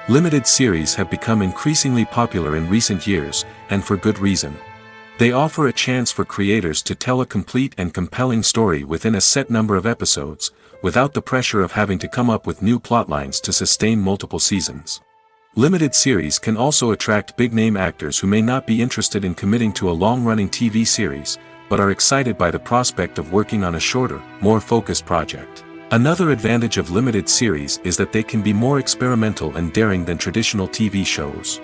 Limited series have become increasingly popular in recent years, and for good reason. They offer a chance for creators to tell a complete and compelling story within a set number of episodes, without the pressure of having to come up with new plotlines to sustain multiple seasons. Limited series can also attract big-name actors who may not be interested in committing to a long-running TV series, but are excited by the prospect of working on a shorter, more focused project. Another advantage of limited series is that they can be more experimental and daring than traditional TV shows.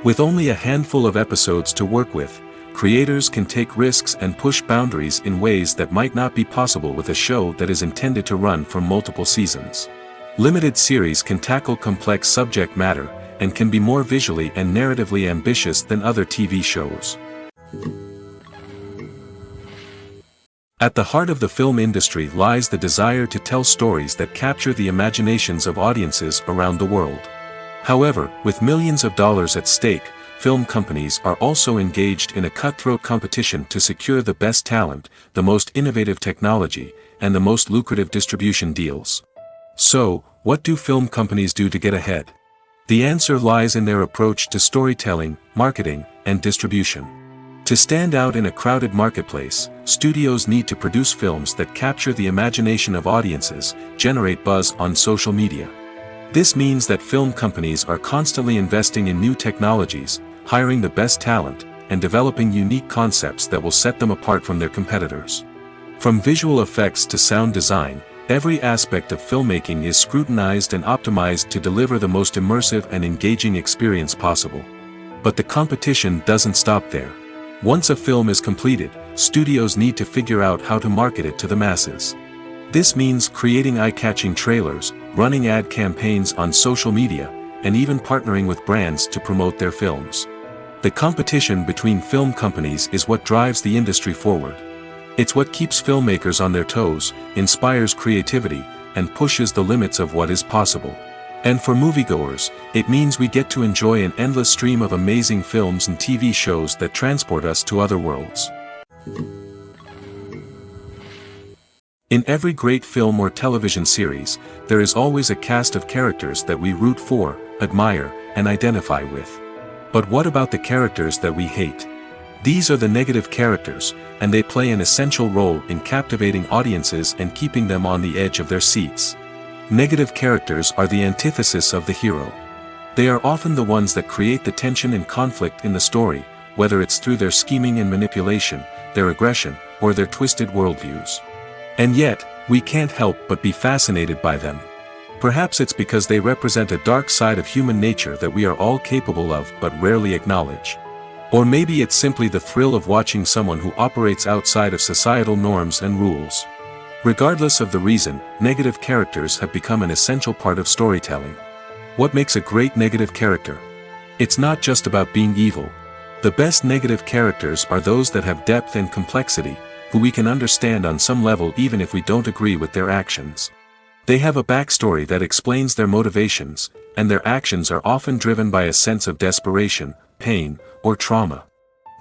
With only a handful of episodes to work with, creators can take risks and push boundaries in ways that might not be possible with a show that is intended to run for multiple seasons. Limited series can tackle complex subject matter, and can be more visually and narratively ambitious than other TV shows. At the heart of the film industry lies the desire to tell stories that capture the imaginations of audiences around the world. However, with millions of dollars at stake, film companies are also engaged in a cutthroat competition to secure the best talent, the most innovative technology, and the most lucrative distribution deals. So, what do film companies do to get ahead? The answer lies in their approach to storytelling, marketing, and distribution. To stand out in a crowded marketplace, studios need to produce films that capture the imagination of audiences, generate buzz on social media. This means that film companies are constantly investing in new technologies, hiring the best talent, and developing unique concepts that will set them apart from their competitors. From visual effects to sound design, every aspect of filmmaking is scrutinized and optimized to deliver the most immersive and engaging experience possible. But the competition doesn't stop there. Once a film is completed, studios need to figure out how to market it to the masses. This means creating eye-catching trailers, running ad campaigns on social media, and even partnering with brands to promote their films. The competition between film companies is what drives the industry forward. It's what keeps filmmakers on their toes, inspires creativity, and pushes the limits of what is possible. And for moviegoers, it means we get to enjoy an endless stream of amazing films and TV shows that transport us to other worlds. In every great film or television series, there is always a cast of characters that we root for, admire, and identify with. But what about the characters that we hate? These are the negative characters, and they play an essential role in captivating audiences and keeping them on the edge of their seats. Negative characters are the antithesis of the hero. They are often the ones that create the tension and conflict in the story, whether it's through their scheming and manipulation, their aggression, or their twisted worldviews. And yet, we can't help but be fascinated by them. Perhaps it's because they represent a dark side of human nature that we are all capable of but rarely acknowledge. Or maybe it's simply the thrill of watching someone who operates outside of societal norms and rules. Regardless of the reason, negative characters have become an essential part of storytelling. What makes a great negative character? It's not just about being evil. The best negative characters are those that have depth and complexity, who we can understand on some level even if we don't agree with their actions. They have a backstory that explains their motivations, and their actions are often driven by a sense of desperation, pain, or trauma.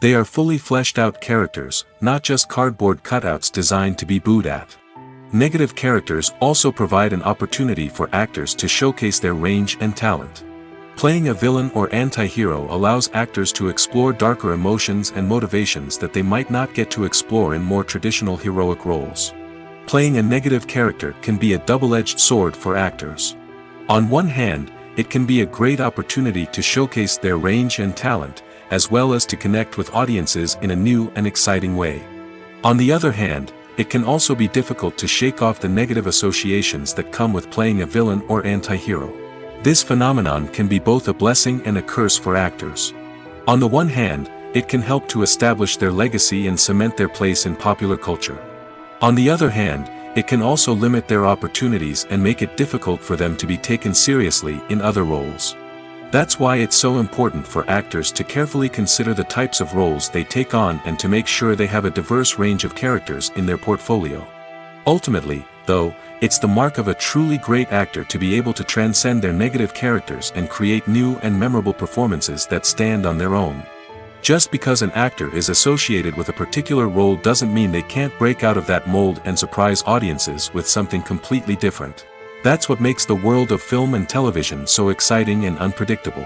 They are fully fleshed out characters, not just cardboard cutouts designed to be booed at. Negative characters also provide an opportunity for actors to showcase their range and talent. Playing a villain or anti-hero allows actors to explore darker emotions and motivations that they might not get to explore in more traditional heroic roles. Playing a negative character can be a double-edged sword for actors. On one hand, it can be a great opportunity to showcase their range and talent, as well as to connect with audiences in a new and exciting way. On the other hand, it can also be difficult to shake off the negative associations that come with playing a villain or anti-hero. This phenomenon can be both a blessing and a curse for actors. On the one hand, it can help to establish their legacy and cement their place in popular culture. On the other hand, it can also limit their opportunities and make it difficult for them to be taken seriously in other roles. That's why it's so important for actors to carefully consider the types of roles they take on and to make sure they have a diverse range of characters in their portfolio. Ultimately, though, it's the mark of a truly great actor to be able to transcend their negative characters and create new and memorable performances that stand on their own. Just because an actor is associated with a particular role doesn't mean they can't break out of that mold and surprise audiences with something completely different. That's what makes the world of film and television so exciting and unpredictable.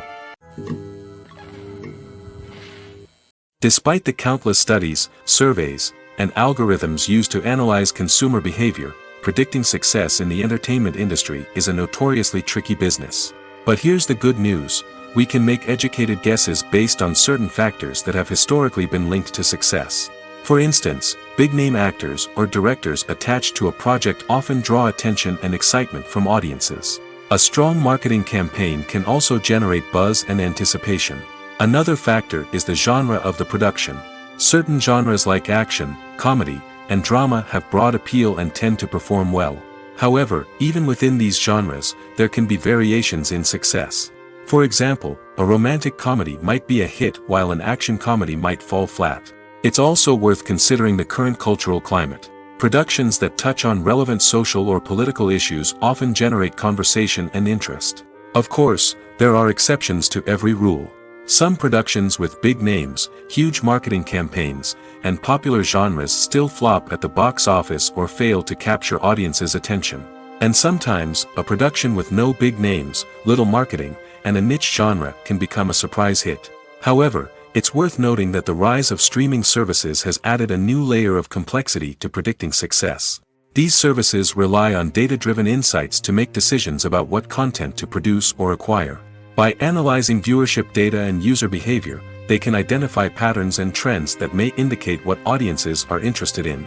Despite the countless studies, surveys, and algorithms used to analyze consumer behavior, predicting success in the entertainment industry is a notoriously tricky business. But here's the good news: we can make educated guesses based on certain factors that have historically been linked to success. For instance, big-name actors or directors attached to a project often draw attention and excitement from audiences. A strong marketing campaign can also generate buzz and anticipation. Another factor is the genre of the production. Certain genres like action, comedy, and drama have broad appeal and tend to perform well. However, even within these genres, there can be variations in success. For example, a romantic comedy might be a hit while an action comedy might fall flat. It's also worth considering the current cultural climate. Productions that touch on relevant social or political issues often generate conversation and interest. Of course, there are exceptions to every rule. Some productions with big names, huge marketing campaigns, and popular genres still flop at the box office or fail to capture audiences' attention. And sometimes, a production with no big names, little marketing, and a niche genre can become a surprise hit. However, it's worth noting that the rise of streaming services has added a new layer of complexity to predicting success. These services rely on data-driven insights to make decisions about what content to produce or acquire. By analyzing viewership data and user behavior, they can identify patterns and trends that may indicate what audiences are interested in.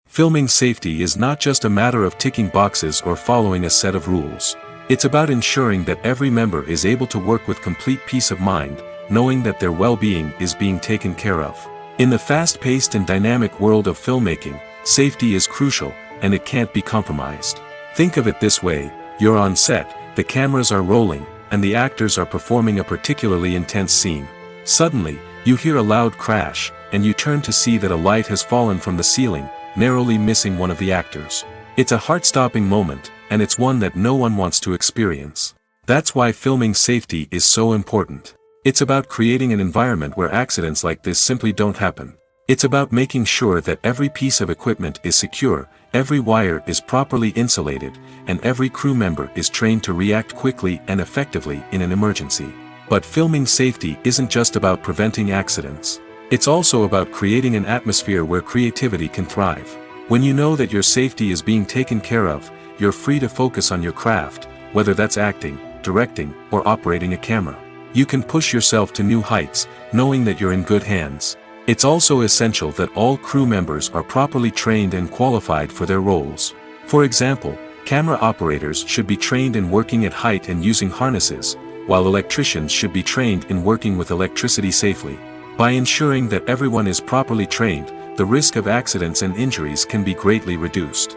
Filming safety is not just a matter of ticking boxes or following a set of rules. It's about ensuring that every member is able to work with complete peace of mind, knowing that their well-being is being taken care of. In the fast-paced and dynamic world of filmmaking, safety is crucial, and it can't be compromised. Think of it this way: you're on set, the cameras are rolling, and the actors are performing a particularly intense scene. Suddenly, you hear a loud crash, and you turn to see that a light has fallen from the ceiling, narrowly missing one of the actors. It's a heart-stopping moment, and it's one that no one wants to experience. That's why filming safety is so important. It's about creating an environment where accidents like this simply don't happen. It's about making sure that every piece of equipment is secure, every wire is properly insulated, and every crew member is trained to react quickly and effectively in an emergency. But filming safety isn't just about preventing accidents. It's also about creating an atmosphere where creativity can thrive. When you know that your safety is being taken care of, you're free to focus on your craft, whether that's acting, directing, or operating a camera. You can push yourself to new heights, knowing that you're in good hands. It's also essential that all crew members are properly trained and qualified for their roles. For example, camera operators should be trained in working at height and using harnesses, while electricians should be trained in working with electricity safely. By ensuring that everyone is properly trained, the risk of accidents and injuries can be greatly reduced.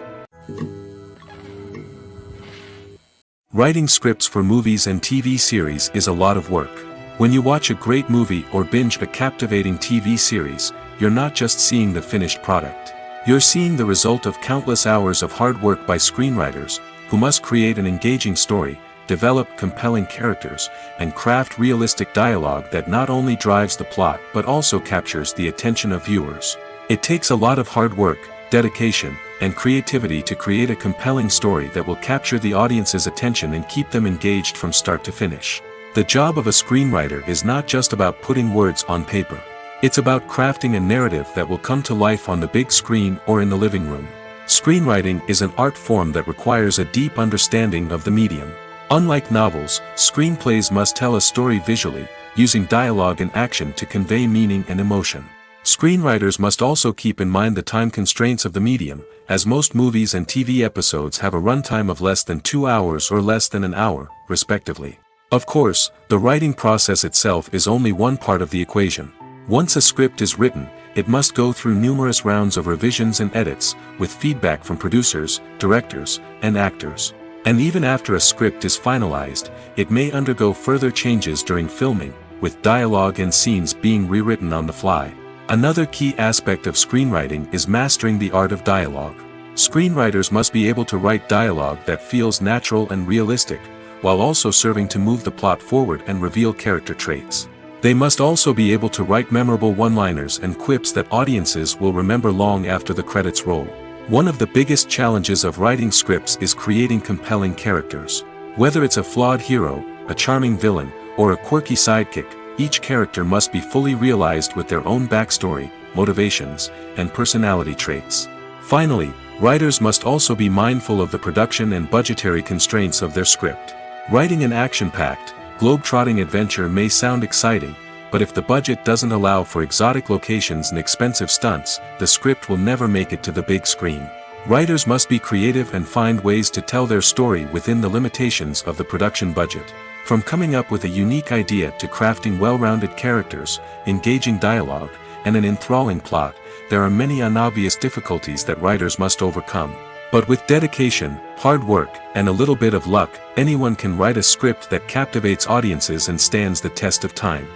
Writing scripts for movies and TV series is a lot of work. When you watch a great movie or binge a captivating TV series, you're not just seeing the finished product. You're seeing the result of countless hours of hard work by screenwriters, who must create an engaging story, develop compelling characters, and craft realistic dialogue that not only drives the plot but also captures the attention of viewers. It takes a lot of hard work, dedication, and creativity to create a compelling story that will capture the audience's attention and keep them engaged from start to finish. The job of a screenwriter is not just about putting words on paper. It's about crafting a narrative that will come to life on the big screen or in the living room. Screenwriting is an art form that requires a deep understanding of the medium. Unlike novels, screenplays must tell a story visually, using dialogue and action to convey meaning and emotion. Screenwriters must also keep in mind the time constraints of the medium, as most movies and TV episodes have a runtime of less than 2 hours or less than an hour, respectively. Of course, the writing process itself is only one part of the equation. Once a script is written, it must go through numerous rounds of revisions and edits, with feedback from producers, directors, and actors. And even after a script is finalized, it may undergo further changes during filming, with dialogue and scenes being rewritten on the fly. Another key aspect of screenwriting is mastering the art of dialogue. Screenwriters must be able to write dialogue that feels natural and realistic, while also serving to move the plot forward and reveal character traits. They must also be able to write memorable one-liners and quips that audiences will remember long after the credits roll. One of the biggest challenges of writing scripts is creating compelling characters. Whether it's a flawed hero, a charming villain, or a quirky sidekick, each character must be fully realized with their own backstory, motivations, and personality traits. Finally, writers must also be mindful of the production and budgetary constraints of their script. Writing an action-packed, globe-trotting adventure may sound exciting, but if the budget doesn't allow for exotic locations and expensive stunts, the script will never make it to the big screen. Writers must be creative and find ways to tell their story within the limitations of the production budget. From coming up with a unique idea to crafting well-rounded characters, engaging dialogue, and an enthralling plot, there are many unobvious difficulties that writers must overcome. But with dedication, hard work, and a little bit of luck, anyone can write a script that captivates audiences and stands the test of time.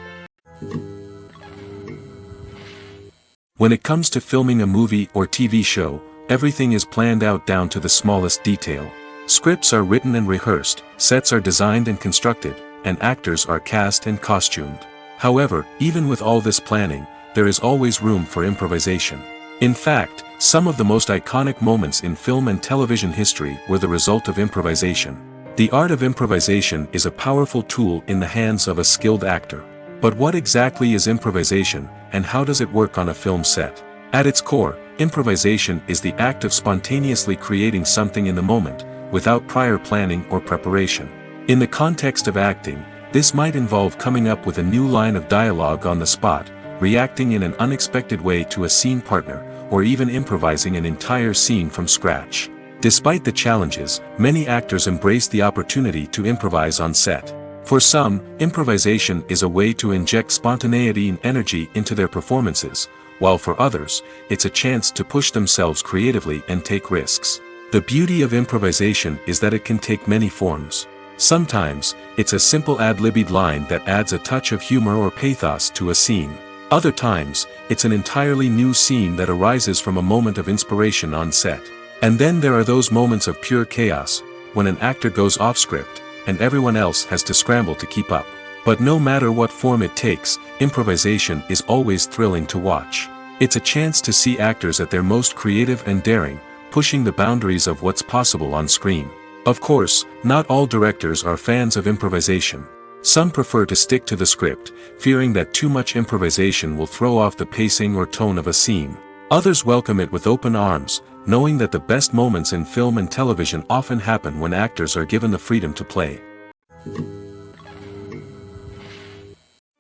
When it comes to filming a movie or TV show, everything is planned out down to the smallest detail. Scripts are written and rehearsed, sets are designed and constructed, and actors are cast and costumed. However, even with all this planning, there is always room for improvisation. In fact, some of the most iconic moments in film and television history were the result of improvisation. The art of improvisation is a powerful tool in the hands of a skilled actor. But what exactly is improvisation, and how does it work on a film set? At its core, improvisation is the act of spontaneously creating something in the moment, without prior planning or preparation. In the context of acting, this might involve coming up with a new line of dialogue on the spot, reacting in an unexpected way to a scene partner, or even improvising an entire scene from scratch. Despite the challenges, many actors embrace the opportunity to improvise on set. For some, improvisation is a way to inject spontaneity and energy into their performances, while for others, it's a chance to push themselves creatively and take risks. The beauty of improvisation is that it can take many forms. Sometimes, it's a simple ad-libbed line that adds a touch of humor or pathos to a scene. Other times, it's an entirely new scene that arises from a moment of inspiration on set. And then there are those moments of pure chaos, when an actor goes off script, and everyone else has to scramble to keep up. But no matter what form it takes, improvisation is always thrilling to watch. It's a chance to see actors at their most creative and daring, pushing the boundaries of what's possible on screen. Of course, not all directors are fans of improvisation. Some prefer to stick to the script, fearing that too much improvisation will throw off the pacing or tone of a scene. Others welcome it with open arms, knowing that the best moments in film and television often happen when actors are given the freedom to play.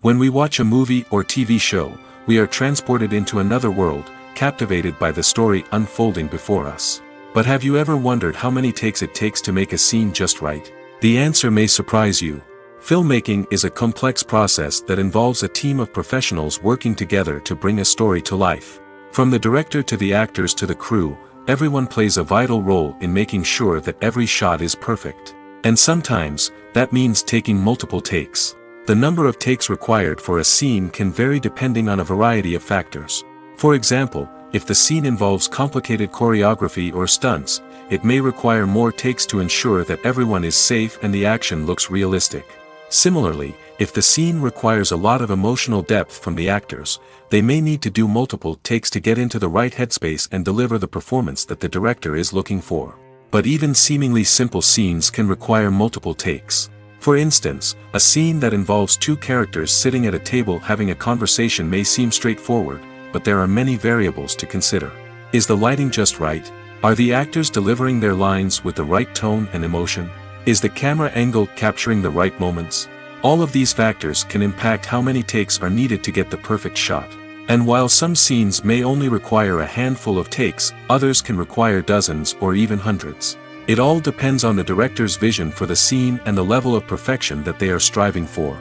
When we watch a movie or TV show, we are transported into another world, captivated by the story unfolding before us. But have you ever wondered how many takes it takes to make a scene just right? The answer may surprise you. Filmmaking is a complex process that involves a team of professionals working together to bring a story to life. From the director to the actors to the crew, everyone plays a vital role in making sure that every shot is perfect. And sometimes, that means taking multiple takes. The number of takes required for a scene can vary depending on a variety of factors. For example, if the scene involves complicated choreography or stunts, it may require more takes to ensure that everyone is safe and the action looks realistic. Similarly, if the scene requires a lot of emotional depth from the actors, they may need to do multiple takes to get into the right headspace and deliver the performance that the director is looking for. But even seemingly simple scenes can require multiple takes. For instance, a scene that involves two characters sitting at a table having a conversation may seem straightforward, but there are many variables to consider. Is the lighting just right? Are the actors delivering their lines with the right tone and emotion? Is the camera angle capturing the right moments? All of these factors can impact how many takes are needed to get the perfect shot. And while some scenes may only require a handful of takes, others can require dozens or even hundreds. It all depends on the director's vision for the scene and the level of perfection that they are striving for.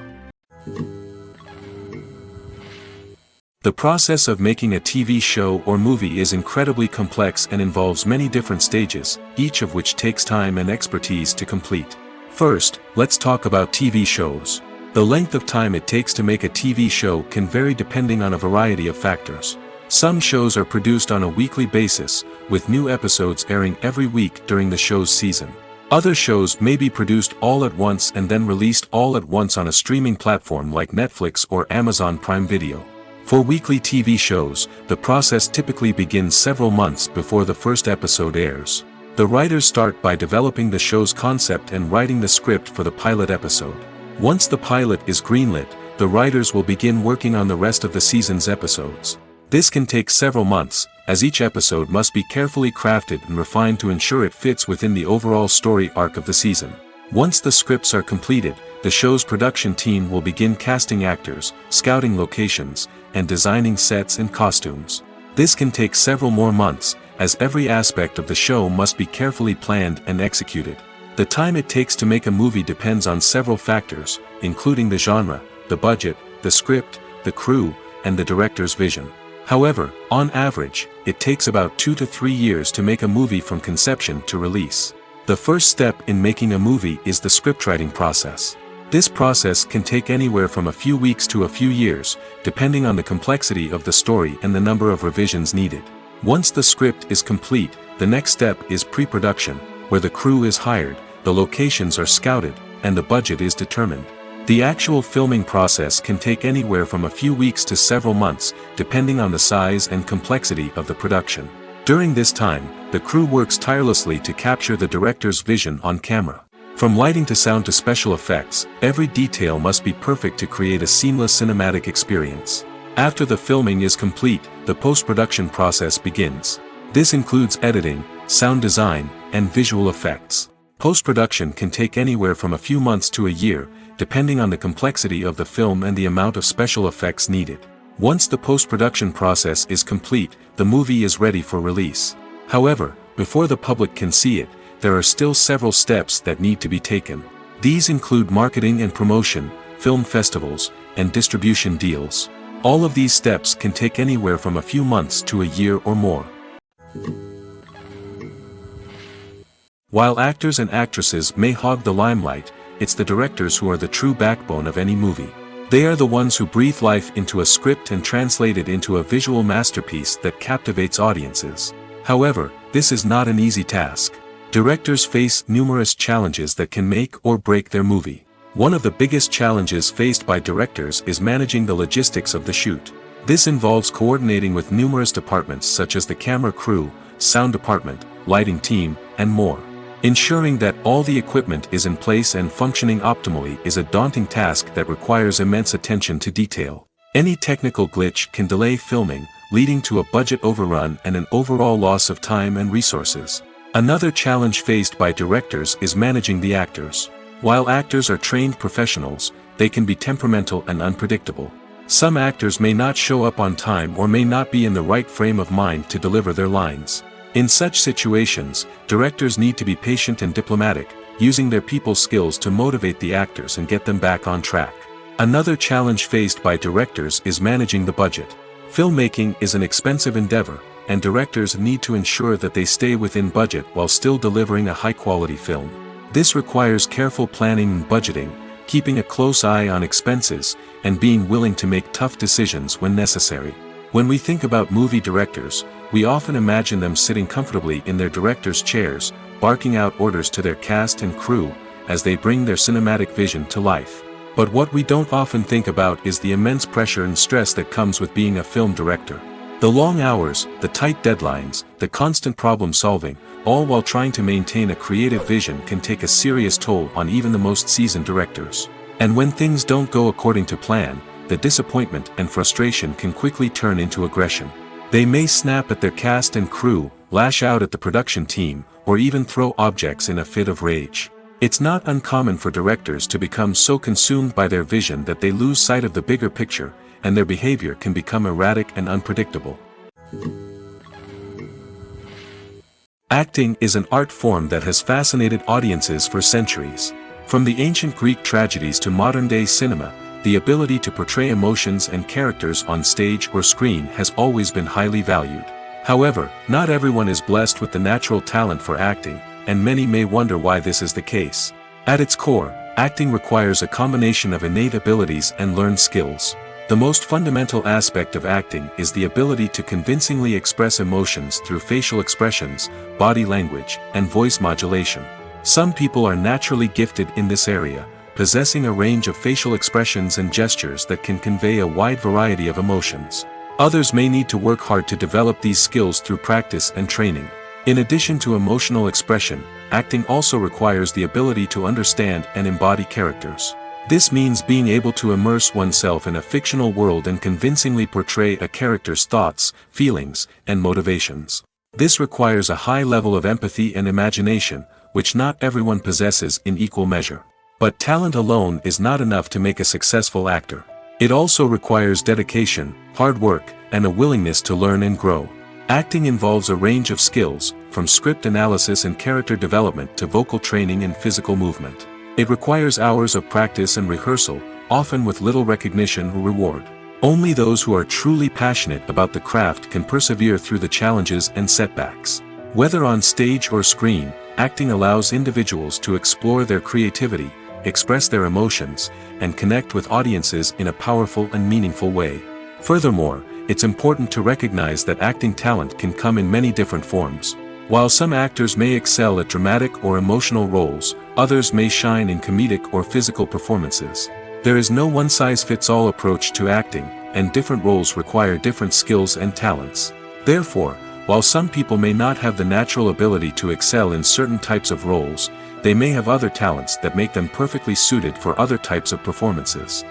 The process of making a TV show or movie is incredibly complex and involves many different stages, each of which takes time and expertise to complete. First, let's talk about TV shows. The length of time it takes to make a TV show can vary depending on a variety of factors. Some shows are produced on a weekly basis, with new episodes airing every week during the show's season. Other shows may be produced all at once and then released all at once on a streaming platform like Netflix or Amazon Prime Video. For weekly TV shows, the process typically begins several months before the first episode airs. The writers start by developing the show's concept and writing the script for the pilot episode. Once the pilot is greenlit, the writers will begin working on the rest of the season's episodes. This can take several months, as each episode must be carefully crafted and refined to ensure it fits within the overall story arc of the season. Once the scripts are completed, the show's production team will begin casting actors, scouting locations, and designing sets and costumes. This can take several more months, as every aspect of the show must be carefully planned and executed. The time it takes to make a movie depends on several factors, including the genre, the budget, the script, the crew, and the director's vision. However, on average, it takes about 2 to 3 years to make a movie from conception to release. The first step in making a movie is the scriptwriting process. This process can take anywhere from a few weeks to a few years, depending on the complexity of the story and the number of revisions needed. Once the script is complete, the next step is pre-production, where the crew is hired, the locations are scouted, and the budget is determined. The actual filming process can take anywhere from a few weeks to several months, depending on the size and complexity of the production. During this time, the crew works tirelessly to capture the director's vision on camera. From lighting to sound to special effects, every detail must be perfect to create a seamless cinematic experience. After the filming is complete, the post-production process begins. This includes editing, sound design, and visual effects. Post-production can take anywhere from a few months to a year, depending on the complexity of the film and the amount of special effects needed. Once the post-production process is complete, the movie is ready for release. However, before the public can see it, there are still several steps that need to be taken. These include marketing and promotion, film festivals, and distribution deals. All of these steps can take anywhere from a few months to a year or more. While actors and actresses may hog the limelight, it's the directors who are the true backbone of any movie. They are the ones who breathe life into a script and translate it into a visual masterpiece that captivates audiences. However, this is not an easy task. Directors face numerous challenges that can make or break their movie. One of the biggest challenges faced by directors is managing the logistics of the shoot. This involves coordinating with numerous departments such as the camera crew, sound department, lighting team, and more. Ensuring that all the equipment is in place and functioning optimally is a daunting task that requires immense attention to detail. Any technical glitch can delay filming, leading to a budget overrun and an overall loss of time and resources. Another challenge faced by directors is managing the actors. While actors are trained professionals, they can be temperamental and unpredictable. Some actors may not show up on time or may not be in the right frame of mind to deliver their lines. In such situations, directors need to be patient and diplomatic, using their people skills to motivate the actors and get them back on track. Another challenge faced by directors is managing the budget. Filmmaking is an expensive endeavor, and directors need to ensure that they stay within budget while still delivering a high-quality film. This requires careful planning and budgeting, keeping a close eye on expenses, and being willing to make tough decisions when necessary. When we think about movie directors, we often imagine them sitting comfortably in their director's chairs, barking out orders to their cast and crew, as they bring their cinematic vision to life. But what we don't often think about is the immense pressure and stress that comes with being a film director. The long hours, the tight deadlines, the constant problem solving, all while trying to maintain a creative vision can take a serious toll on even the most seasoned directors. And when things don't go according to plan, the disappointment and frustration can quickly turn into aggression. They may snap at their cast and crew, lash out at the production team, or even throw objects in a fit of rage. It's not uncommon for directors to become so consumed by their vision that they lose sight of the bigger picture, and their behavior can become erratic and unpredictable. Acting is an art form that has fascinated audiences for centuries. From the ancient Greek tragedies to modern-day cinema, the ability to portray emotions and characters on stage or screen has always been highly valued. However, not everyone is blessed with the natural talent for acting, and many may wonder why this is the case. At its core, acting requires a combination of innate abilities and learned skills. The most fundamental aspect of acting is the ability to convincingly express emotions through facial expressions, body language, and voice modulation. Some people are naturally gifted in this area, possessing a range of facial expressions and gestures that can convey a wide variety of emotions. Others may need to work hard to develop these skills through practice and training. In addition to emotional expression, acting also requires the ability to understand and embody characters. This means being able to immerse oneself in a fictional world and convincingly portray a character's thoughts, feelings, and motivations. This requires a high level of empathy and imagination, which not everyone possesses in equal measure. But talent alone is not enough to make a successful actor. It also requires dedication, hard work, and a willingness to learn and grow. Acting involves a range of skills, from script analysis and character development to vocal training and physical movement. It requires hours of practice and rehearsal, often with little recognition or reward. Only those who are truly passionate about the craft can persevere through the challenges and setbacks. Whether on stage or screen, acting allows individuals to explore their creativity, express their emotions, and connect with audiences in a powerful and meaningful way. Furthermore, it's important to recognize that acting talent can come in many different forms. While some actors may excel at dramatic or emotional roles, others may shine in comedic or physical performances. There is no one-size-fits-all approach to acting, and different roles require different skills and talents. Therefore, while some people may not have the natural ability to excel in certain types of roles, they may have other talents that make them perfectly suited for other types of performances.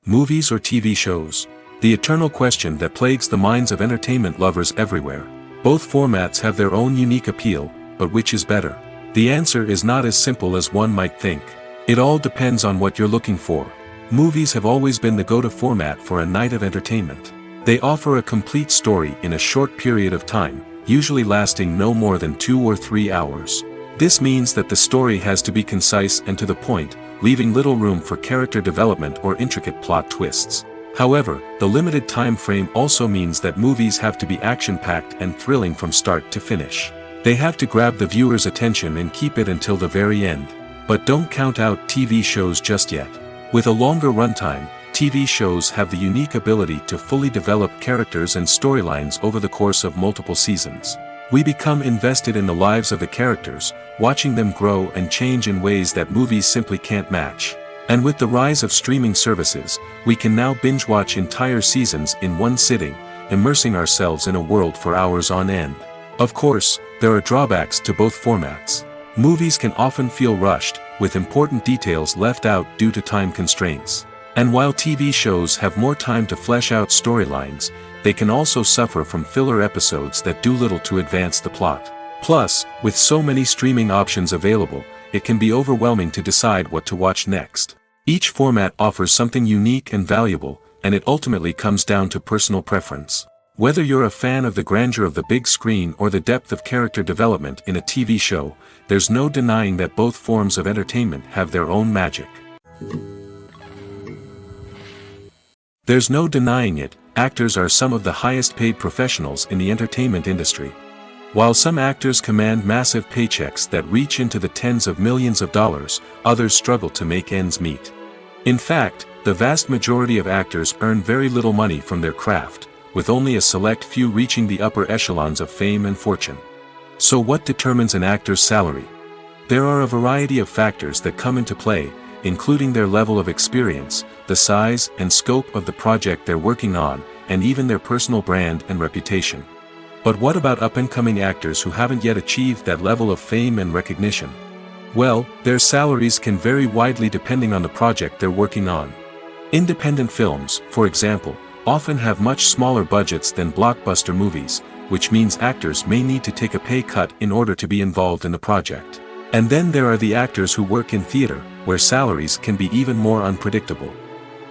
Movies or TV shows? The eternal question that plagues the minds of entertainment lovers everywhere. Both formats have their own unique appeal, but which is better? The answer is not as simple as one might think. It all depends on what you're looking for. Movies have always been the go-to format for a night of entertainment. They offer a complete story in a short period of time, usually lasting no more than 2 or 3 hours. This means that the story has to be concise and to the point, leaving little room for character development or intricate plot twists. However, the limited time frame also means that movies have to be action-packed and thrilling from start to finish. They have to grab the viewer's attention and keep it until the very end. But don't count out TV shows just yet. With a longer runtime, TV shows have the unique ability to fully develop characters and storylines over the course of multiple seasons. We become invested in the lives of the characters, watching them grow and change in ways that movies simply can't match. And with the rise of streaming services, we can now binge-watch entire seasons in one sitting, immersing ourselves in a world for hours on end. Of course, there are drawbacks to both formats. Movies can often feel rushed, with important details left out due to time constraints. And while TV shows have more time to flesh out storylines, they can also suffer from filler episodes that do little to advance the plot. Plus, with so many streaming options available, it can be overwhelming to decide what to watch next. Each format offers something unique and valuable, and it ultimately comes down to personal preference. Whether you're a fan of the grandeur of the big screen or the depth of character development in a TV show, there's no denying that both forms of entertainment have their own magic. There's no denying it, actors are some of the highest paid professionals in the entertainment industry. While some actors command massive paychecks that reach into the tens of millions of dollars, others struggle to make ends meet. In fact, the vast majority of actors earn very little money from their craft, with only a select few reaching the upper echelons of fame and fortune. So what determines an actor's salary? There are a variety of factors that come into play, including their level of experience, the size and scope of the project they're working on, and even their personal brand and reputation. But what about up-and-coming actors who haven't yet achieved that level of fame and recognition? Well, their salaries can vary widely depending on the project they're working on. Independent films, for example, often have much smaller budgets than blockbuster movies, which means actors may need to take a pay cut in order to be involved in the project. And then there are the actors who work in theater, where salaries can be even more unpredictable.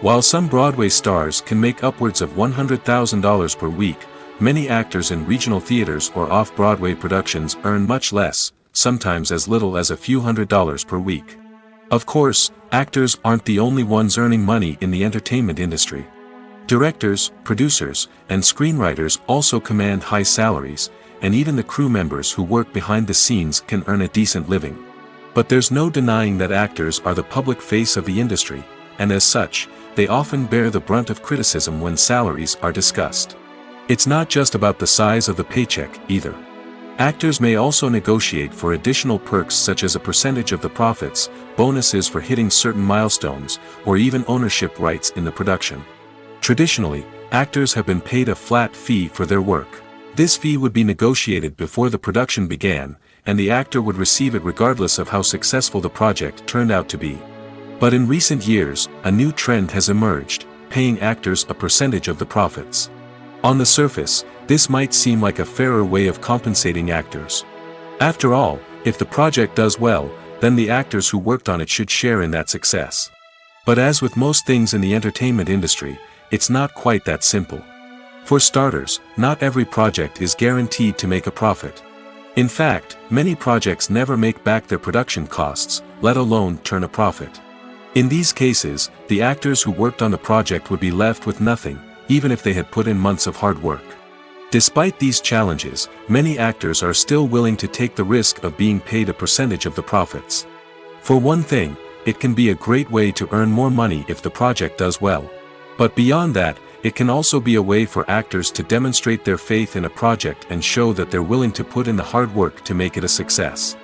While some Broadway stars can make upwards of $100,000 per week, many actors in regional theaters or off-Broadway productions earn much less, sometimes as little as a few $100s per week. Of course, actors aren't the only ones earning money in the entertainment industry. Directors, producers, and screenwriters also command high salaries, and even the crew members who work behind the scenes can earn a decent living. But there's no denying that actors are the public face of the industry, and as such, they often bear the brunt of criticism when salaries are discussed. It's not just about the size of the paycheck, either. Actors may also negotiate for additional perks such as a percentage of the profits, bonuses for hitting certain milestones, or even ownership rights in the production. Traditionally, actors have been paid a flat fee for their work. This fee would be negotiated before the production began, and the actor would receive it regardless of how successful the project turned out to be. But in recent years, a new trend has emerged, paying actors a percentage of the profits. On the surface, this might seem like a fairer way of compensating actors. After all, if the project does well, then the actors who worked on it should share in that success. But as with most things in the entertainment industry, it's not quite that simple. For starters, not every project is guaranteed to make a profit. In fact, many projects never make back their production costs, let alone turn a profit. In these cases, the actors who worked on the project would be left with nothing, even if they had put in months of hard work. Despite these challenges, many actors are still willing to take the risk of being paid a percentage of the profits. For one thing, it can be a great way to earn more money if the project does well. But beyond that, it can also be a way for actors to demonstrate their faith in a project and show that they're willing to put in the hard work to make it a success.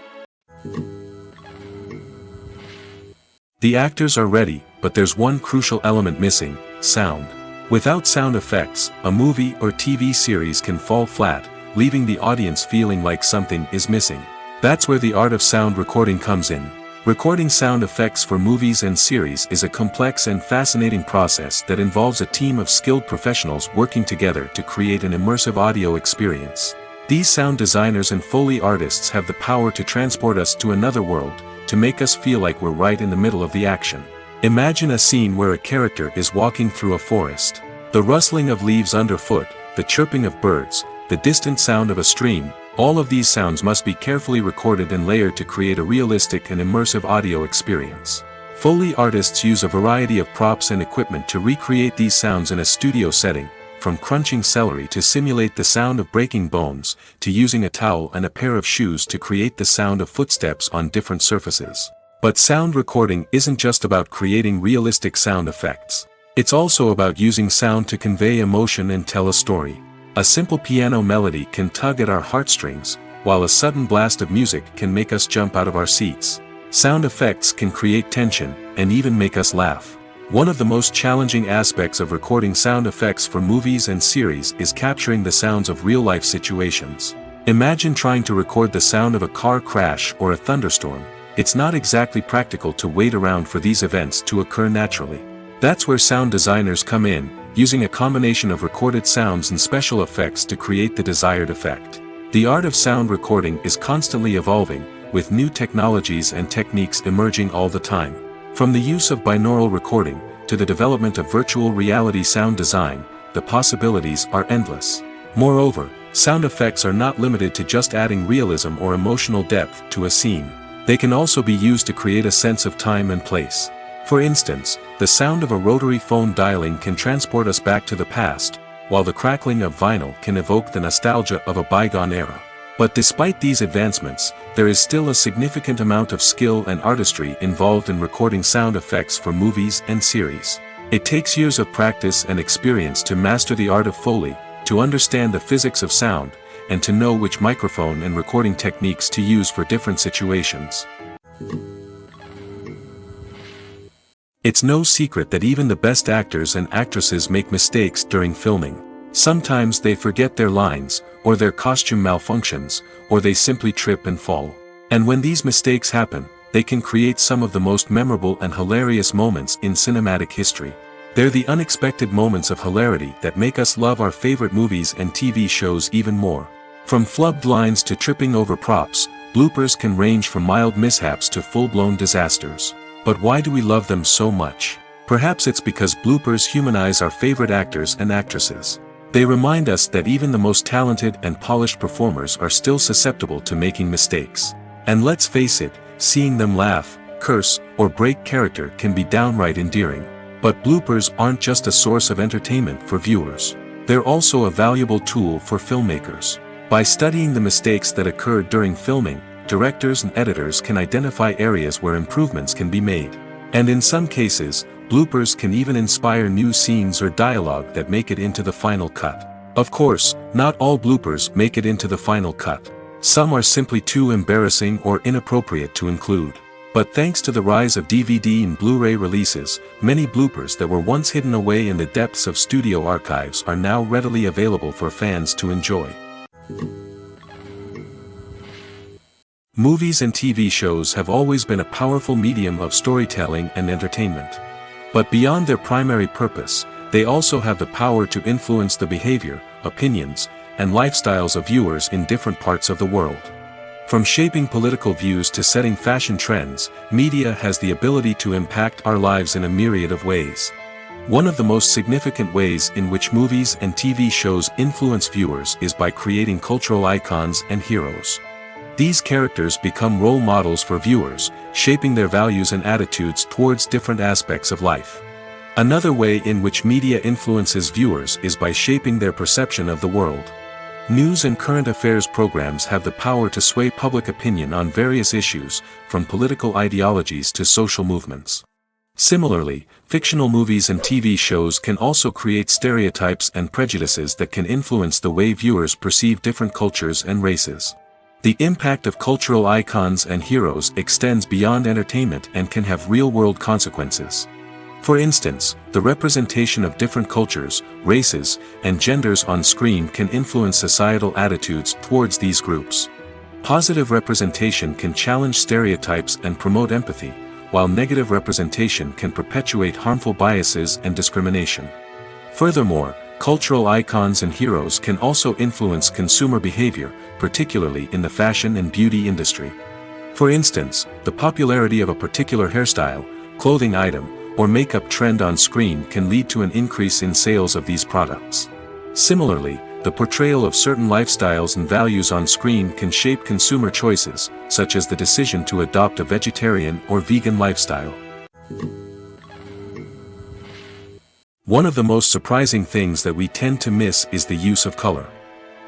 The actors are ready, but there's one crucial element missing: sound. Without sound effects, a movie or TV series can fall flat, leaving the audience feeling like something is missing. That's where the art of sound recording comes in. Recording sound effects for movies and series is a complex and fascinating process that involves a team of skilled professionals working together to create an immersive audio experience. These sound designers and Foley artists have the power to transport us to another world, to make us feel like we're right in the middle of the action. Imagine a scene where a character is walking through a forest. The rustling of leaves underfoot, the chirping of birds, the distant sound of a stream, all of these sounds must be carefully recorded and layered to create a realistic and immersive audio experience. Foley artists use a variety of props and equipment to recreate these sounds in a studio setting, from crunching celery to simulate the sound of breaking bones, to using a towel and a pair of shoes to create the sound of footsteps on different surfaces. But sound recording isn't just about creating realistic sound effects. It's also about using sound to convey emotion and tell a story. A simple piano melody can tug at our heartstrings, while a sudden blast of music can make us jump out of our seats. Sound effects can create tension, and even make us laugh. One of the most challenging aspects of recording sound effects for movies and series is capturing the sounds of real-life situations. Imagine trying to record the sound of a car crash or a thunderstorm. It's not exactly practical to wait around for these events to occur naturally. That's where sound designers come in, using a combination of recorded sounds and special effects to create the desired effect. The art of sound recording is constantly evolving, with new technologies and techniques emerging all the time. From the use of binaural recording, to the development of virtual reality sound design, the possibilities are endless. Moreover, sound effects are not limited to just adding realism or emotional depth to a scene. They can also be used to create a sense of time and place. For instance, the sound of a rotary phone dialing can transport us back to the past, while the crackling of vinyl can evoke the nostalgia of a bygone era. But despite these advancements, there is still a significant amount of skill and artistry involved in recording sound effects for movies and series. It takes years of practice and experience to master the art of Foley, to understand the physics of sound, and to know which microphone and recording techniques to use for different situations. It's no secret that even the best actors and actresses make mistakes during filming. Sometimes they forget their lines, or their costume malfunctions, or they simply trip and fall. And when these mistakes happen, they can create some of the most memorable and hilarious moments in cinematic history. They're the unexpected moments of hilarity that make us love our favorite movies and TV shows even more. From flubbed lines to tripping over props, bloopers can range from mild mishaps to full-blown disasters. But why do we love them so much? Perhaps it's because bloopers humanize our favorite actors and actresses. They remind us that even the most talented and polished performers are still susceptible to making mistakes. And let's face it, seeing them laugh, curse, or break character can be downright endearing. But bloopers aren't just a source of entertainment for viewers. They're also a valuable tool for filmmakers. By studying the mistakes that occurred during filming, directors and editors can identify areas where improvements can be made. And in some cases, bloopers can even inspire new scenes or dialogue that make it into the final cut. Of course, not all bloopers make it into the final cut. Some are simply too embarrassing or inappropriate to include. But thanks to the rise of DVD and Blu-ray releases, many bloopers that were once hidden away in the depths of studio archives are now readily available for fans to enjoy. Movies and TV shows have always been a powerful medium of storytelling and entertainment. But beyond their primary purpose, they also have the power to influence the behavior, opinions, and lifestyles of viewers in different parts of the world. From shaping political views to setting fashion trends, media has the ability to impact our lives in a myriad of ways. One of the most significant ways in which movies and TV shows influence viewers is by creating cultural icons and heroes. These characters become role models for viewers, shaping their values and attitudes towards different aspects of life. Another way in which media influences viewers is by shaping their perception of the world. News and current affairs programs have the power to sway public opinion on various issues, from political ideologies to social movements. Similarly, fictional movies and TV shows can also create stereotypes and prejudices that can influence the way viewers perceive different cultures and races. The impact of cultural icons and heroes extends beyond entertainment and can have real-world consequences. For instance, the representation of different cultures, races, and genders on screen can influence societal attitudes towards these groups. Positive representation can challenge stereotypes and promote empathy, while negative representation can perpetuate harmful biases and discrimination. Furthermore, cultural icons and heroes can also influence consumer behavior, particularly in the fashion and beauty industry. For instance, the popularity of a particular hairstyle, clothing item, or makeup trend on screen can lead to an increase in sales of these products. Similarly, the portrayal of certain lifestyles and values on screen can shape consumer choices, such as the decision to adopt a vegetarian or vegan lifestyle. One of the most surprising things that we tend to miss is the use of color.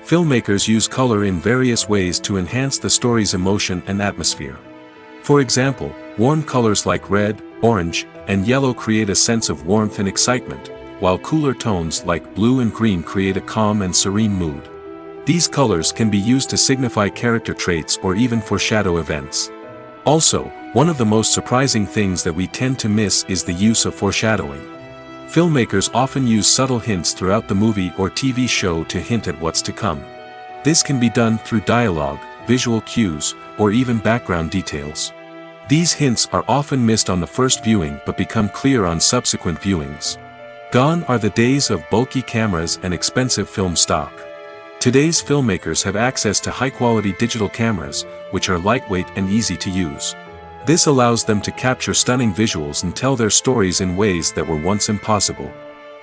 Filmmakers use color in various ways to enhance the story's emotion and atmosphere. For example, warm colors like red, orange, and yellow create a sense of warmth and excitement, while cooler tones like blue and green create a calm and serene mood. These colors can be used to signify character traits or even foreshadow events. Also, one of the most surprising things that we tend to miss is the use of foreshadowing. Filmmakers often use subtle hints throughout the movie or TV show to hint at what's to come. This can be done through dialogue, visual cues, or even background details. These hints are often missed on the first viewing but become clear on subsequent viewings. Gone are the days of bulky cameras and expensive film stock. Today's filmmakers have access to high-quality digital cameras, which are lightweight and easy to use. This allows them to capture stunning visuals and tell their stories in ways that were once impossible.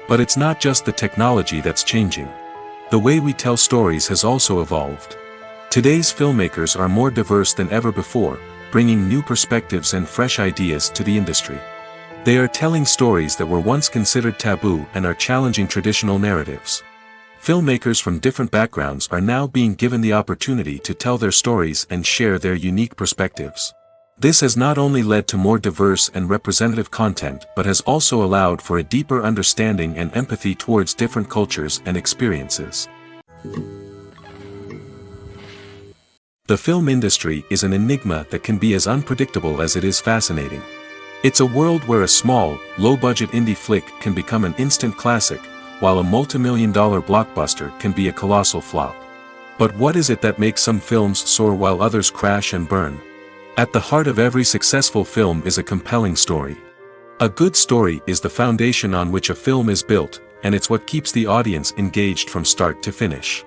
But it's not just the technology that's changing. The way we tell stories has also evolved. Today's filmmakers are more diverse than ever before, bringing new perspectives and fresh ideas to the industry. They are telling stories that were once considered taboo and are challenging traditional narratives. Filmmakers from different backgrounds are now being given the opportunity to tell their stories and share their unique perspectives. This has not only led to more diverse and representative content but has also allowed for a deeper understanding and empathy towards different cultures and experiences. The film industry is an enigma that can be as unpredictable as it is fascinating. It's a world where a small, low-budget indie flick can become an instant classic, while a multi-million-dollar blockbuster can be a colossal flop. But what is it that makes some films soar while others crash and burn? At the heart of every successful film is a compelling story. A good story is the foundation on which a film is built, and it's what keeps the audience engaged from start to finish.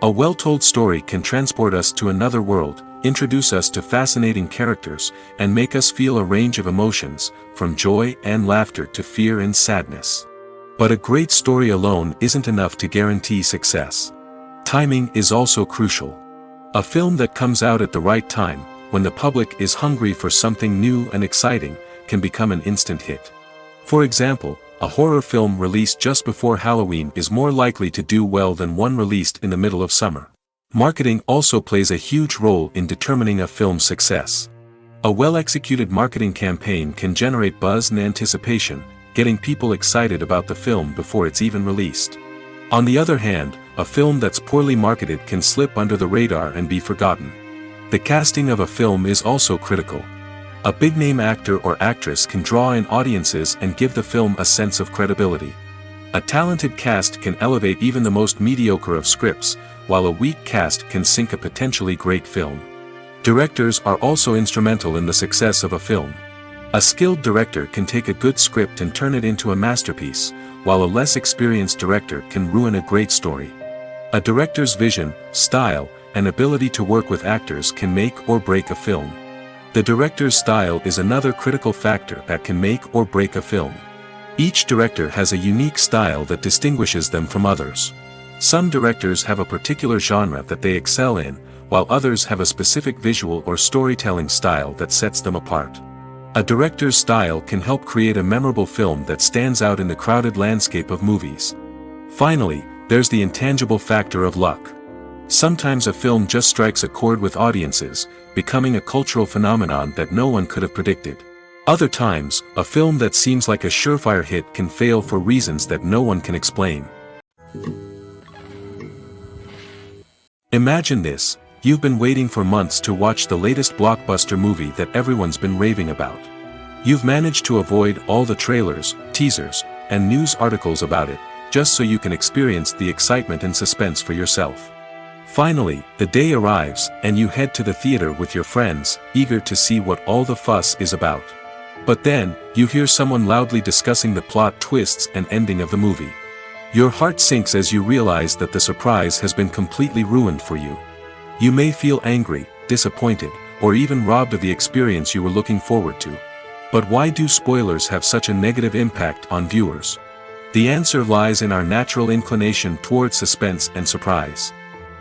A well-told story can transport us to another world, introduce us to fascinating characters, and make us feel a range of emotions, from joy and laughter to fear and sadness. But a great story alone isn't enough to guarantee success. Timing is also crucial. A film that comes out at the right time, when the public is hungry for something new and exciting, can become an instant hit. For example, a horror film released just before Halloween is more likely to do well than one released in the middle of summer. Marketing also plays a huge role in determining a film's success. A well-executed marketing campaign can generate buzz and anticipation, getting people excited about the film before it's even released. On the other hand, a film that's poorly marketed can slip under the radar and be forgotten. The casting of a film is also critical. A big-name actor or actress can draw in audiences and give the film a sense of credibility. A talented cast can elevate even the most mediocre of scripts, while a weak cast can sink a potentially great film. Directors are also instrumental in the success of a film. A skilled director can take a good script and turn it into a masterpiece, while a less experienced director can ruin a great story. A director's vision, style, and ability to work with actors can make or break a film. The director's style is another critical factor that can make or break a film. Each director has a unique style that distinguishes them from others. Some directors have a particular genre that they excel in, while others have a specific visual or storytelling style that sets them apart. A director's style can help create a memorable film that stands out in the crowded landscape of movies. Finally, there's the intangible factor of luck. Sometimes a film just strikes a chord with audiences, becoming a cultural phenomenon that no one could have predicted. Other times, a film that seems like a surefire hit can fail for reasons that no one can explain. Imagine this: you've been waiting for months to watch the latest blockbuster movie that everyone's been raving about. You've managed to avoid all the trailers, teasers, and news articles about it, just so you can experience the excitement and suspense for yourself. Finally, the day arrives, and you head to the theater with your friends, eager to see what all the fuss is about. But then, you hear someone loudly discussing the plot twists and ending of the movie. Your heart sinks as you realize that the surprise has been completely ruined for you. You may feel angry, disappointed, or even robbed of the experience you were looking forward to. But why do spoilers have such a negative impact on viewers? The answer lies in our natural inclination towards suspense and surprise.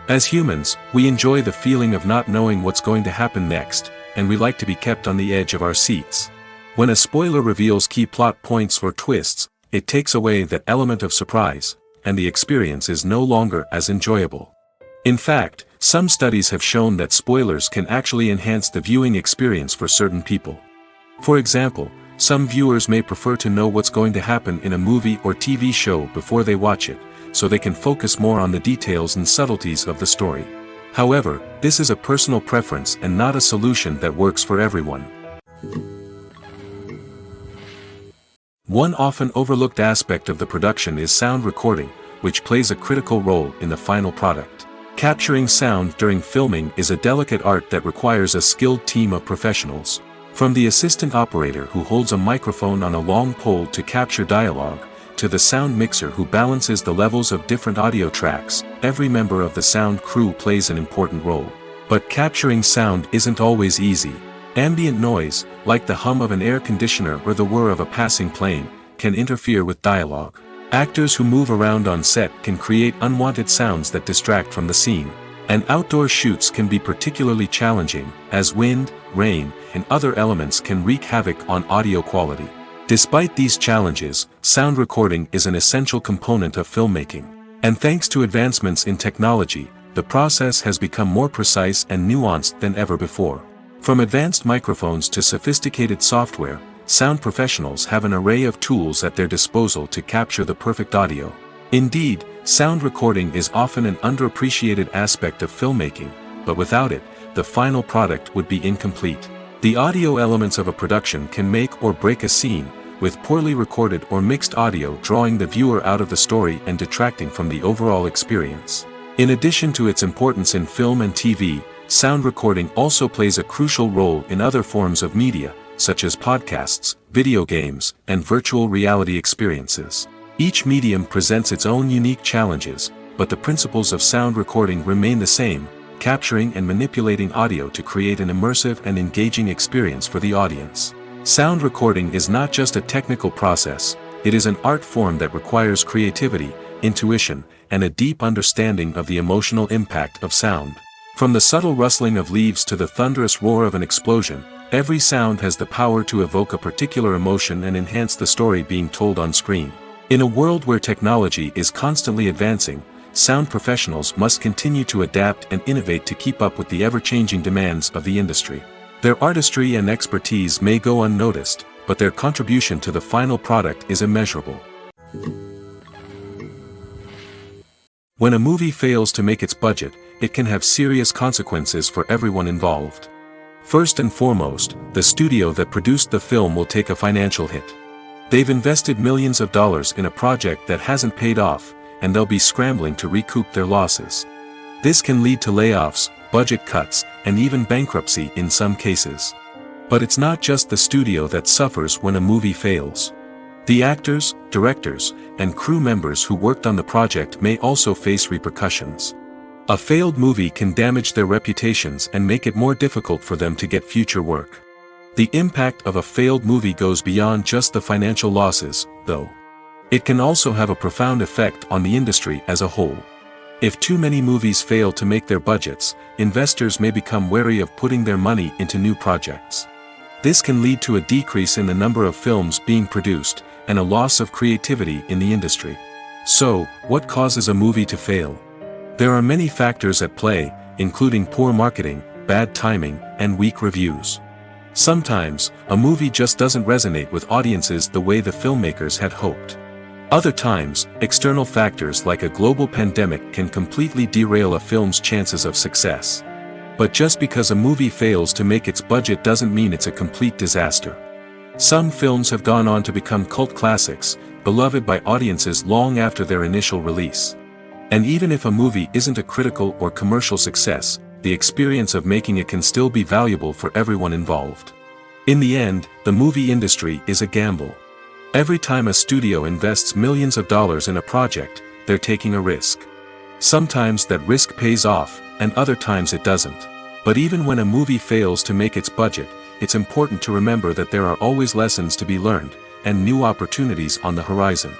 As humans, we enjoy the feeling of not knowing what's going to happen next, and we like to be kept on the edge of our seats. When a spoiler reveals key plot points or twists, it takes away that element of surprise, and the experience is no longer as enjoyable. In fact, some studies have shown that spoilers can actually enhance the viewing experience for certain people. For example, some viewers may prefer to know what's going to happen in a movie or TV show before they watch it, so they can focus more on the details and subtleties of the story. However, this is a personal preference and not a solution that works for everyone. One often overlooked aspect of the production is sound recording, which plays a critical role in the final product. Capturing sound during filming is a delicate art that requires a skilled team of professionals. From the assistant operator who holds a microphone on a long pole to capture dialogue, to the sound mixer who balances the levels of different audio tracks, every member of the sound crew plays an important role. But capturing sound isn't always easy. Ambient noise, like the hum of an air conditioner or the whir of a passing plane, can interfere with dialogue. Actors who move around on set can create unwanted sounds that distract from the scene. And outdoor shoots can be particularly challenging, as wind, rain, and other elements can wreak havoc on audio quality. Despite these challenges, sound recording is an essential component of filmmaking. And thanks to advancements in technology, the process has become more precise and nuanced than ever before. From advanced microphones to sophisticated software, sound professionals have an array of tools at their disposal to capture the perfect audio. Indeed, sound recording is often an underappreciated aspect of filmmaking, but without it, the final product would be incomplete. The audio elements of a production can make or break a scene, with poorly recorded or mixed audio drawing the viewer out of the story and detracting from the overall experience. In addition to its importance in film and TV, sound recording also plays a crucial role in other forms of media, such as podcasts, video games, and virtual reality experiences. Each medium presents its own unique challenges, but the principles of sound recording remain the same: capturing and manipulating audio to create an immersive and engaging experience for the audience. Sound recording is not just a technical process, it is an art form that requires creativity, intuition, and a deep understanding of the emotional impact of sound. From the subtle rustling of leaves to the thunderous roar of an explosion, every sound has the power to evoke a particular emotion and enhance the story being told on screen. In a world where technology is constantly advancing, sound professionals must continue to adapt and innovate to keep up with the ever-changing demands of the industry. Their artistry and expertise may go unnoticed, but their contribution to the final product is immeasurable. When a movie fails to make its budget, it can have serious consequences for everyone involved. First and foremost, the studio that produced the film will take a financial hit. They've invested millions of dollars in a project that hasn't paid off, and they'll be scrambling to recoup their losses. This can lead to layoffs, budget cuts, and even bankruptcy in some cases. But it's not just the studio that suffers when a movie fails. The actors, directors, and crew members who worked on the project may also face repercussions. A failed movie can damage their reputations and make it more difficult for them to get future work. The impact of a failed movie goes beyond just the financial losses, though. It can also have a profound effect on the industry as a whole. If too many movies fail to make their budgets, investors may become wary of putting their money into new projects. This can lead to a decrease in the number of films being produced, and a loss of creativity in the industry. So, what causes a movie to fail? There are many factors at play, including poor marketing, bad timing, and weak reviews. Sometimes, a movie just doesn't resonate with audiences the way the filmmakers had hoped. Other times, external factors like a global pandemic can completely derail a film's chances of success. But just because a movie fails to make its budget doesn't mean it's a complete disaster. Some films have gone on to become cult classics, beloved by audiences long after their initial release. And even if a movie isn't a critical or commercial success, the experience of making it can still be valuable for everyone involved. In the end, the movie industry is a gamble. Every time a studio invests millions of dollars in a project, they're taking a risk. Sometimes that risk pays off, and other times it doesn't. But even when a movie fails to make its budget, it's important to remember that there are always lessons to be learned, and new opportunities on the horizon.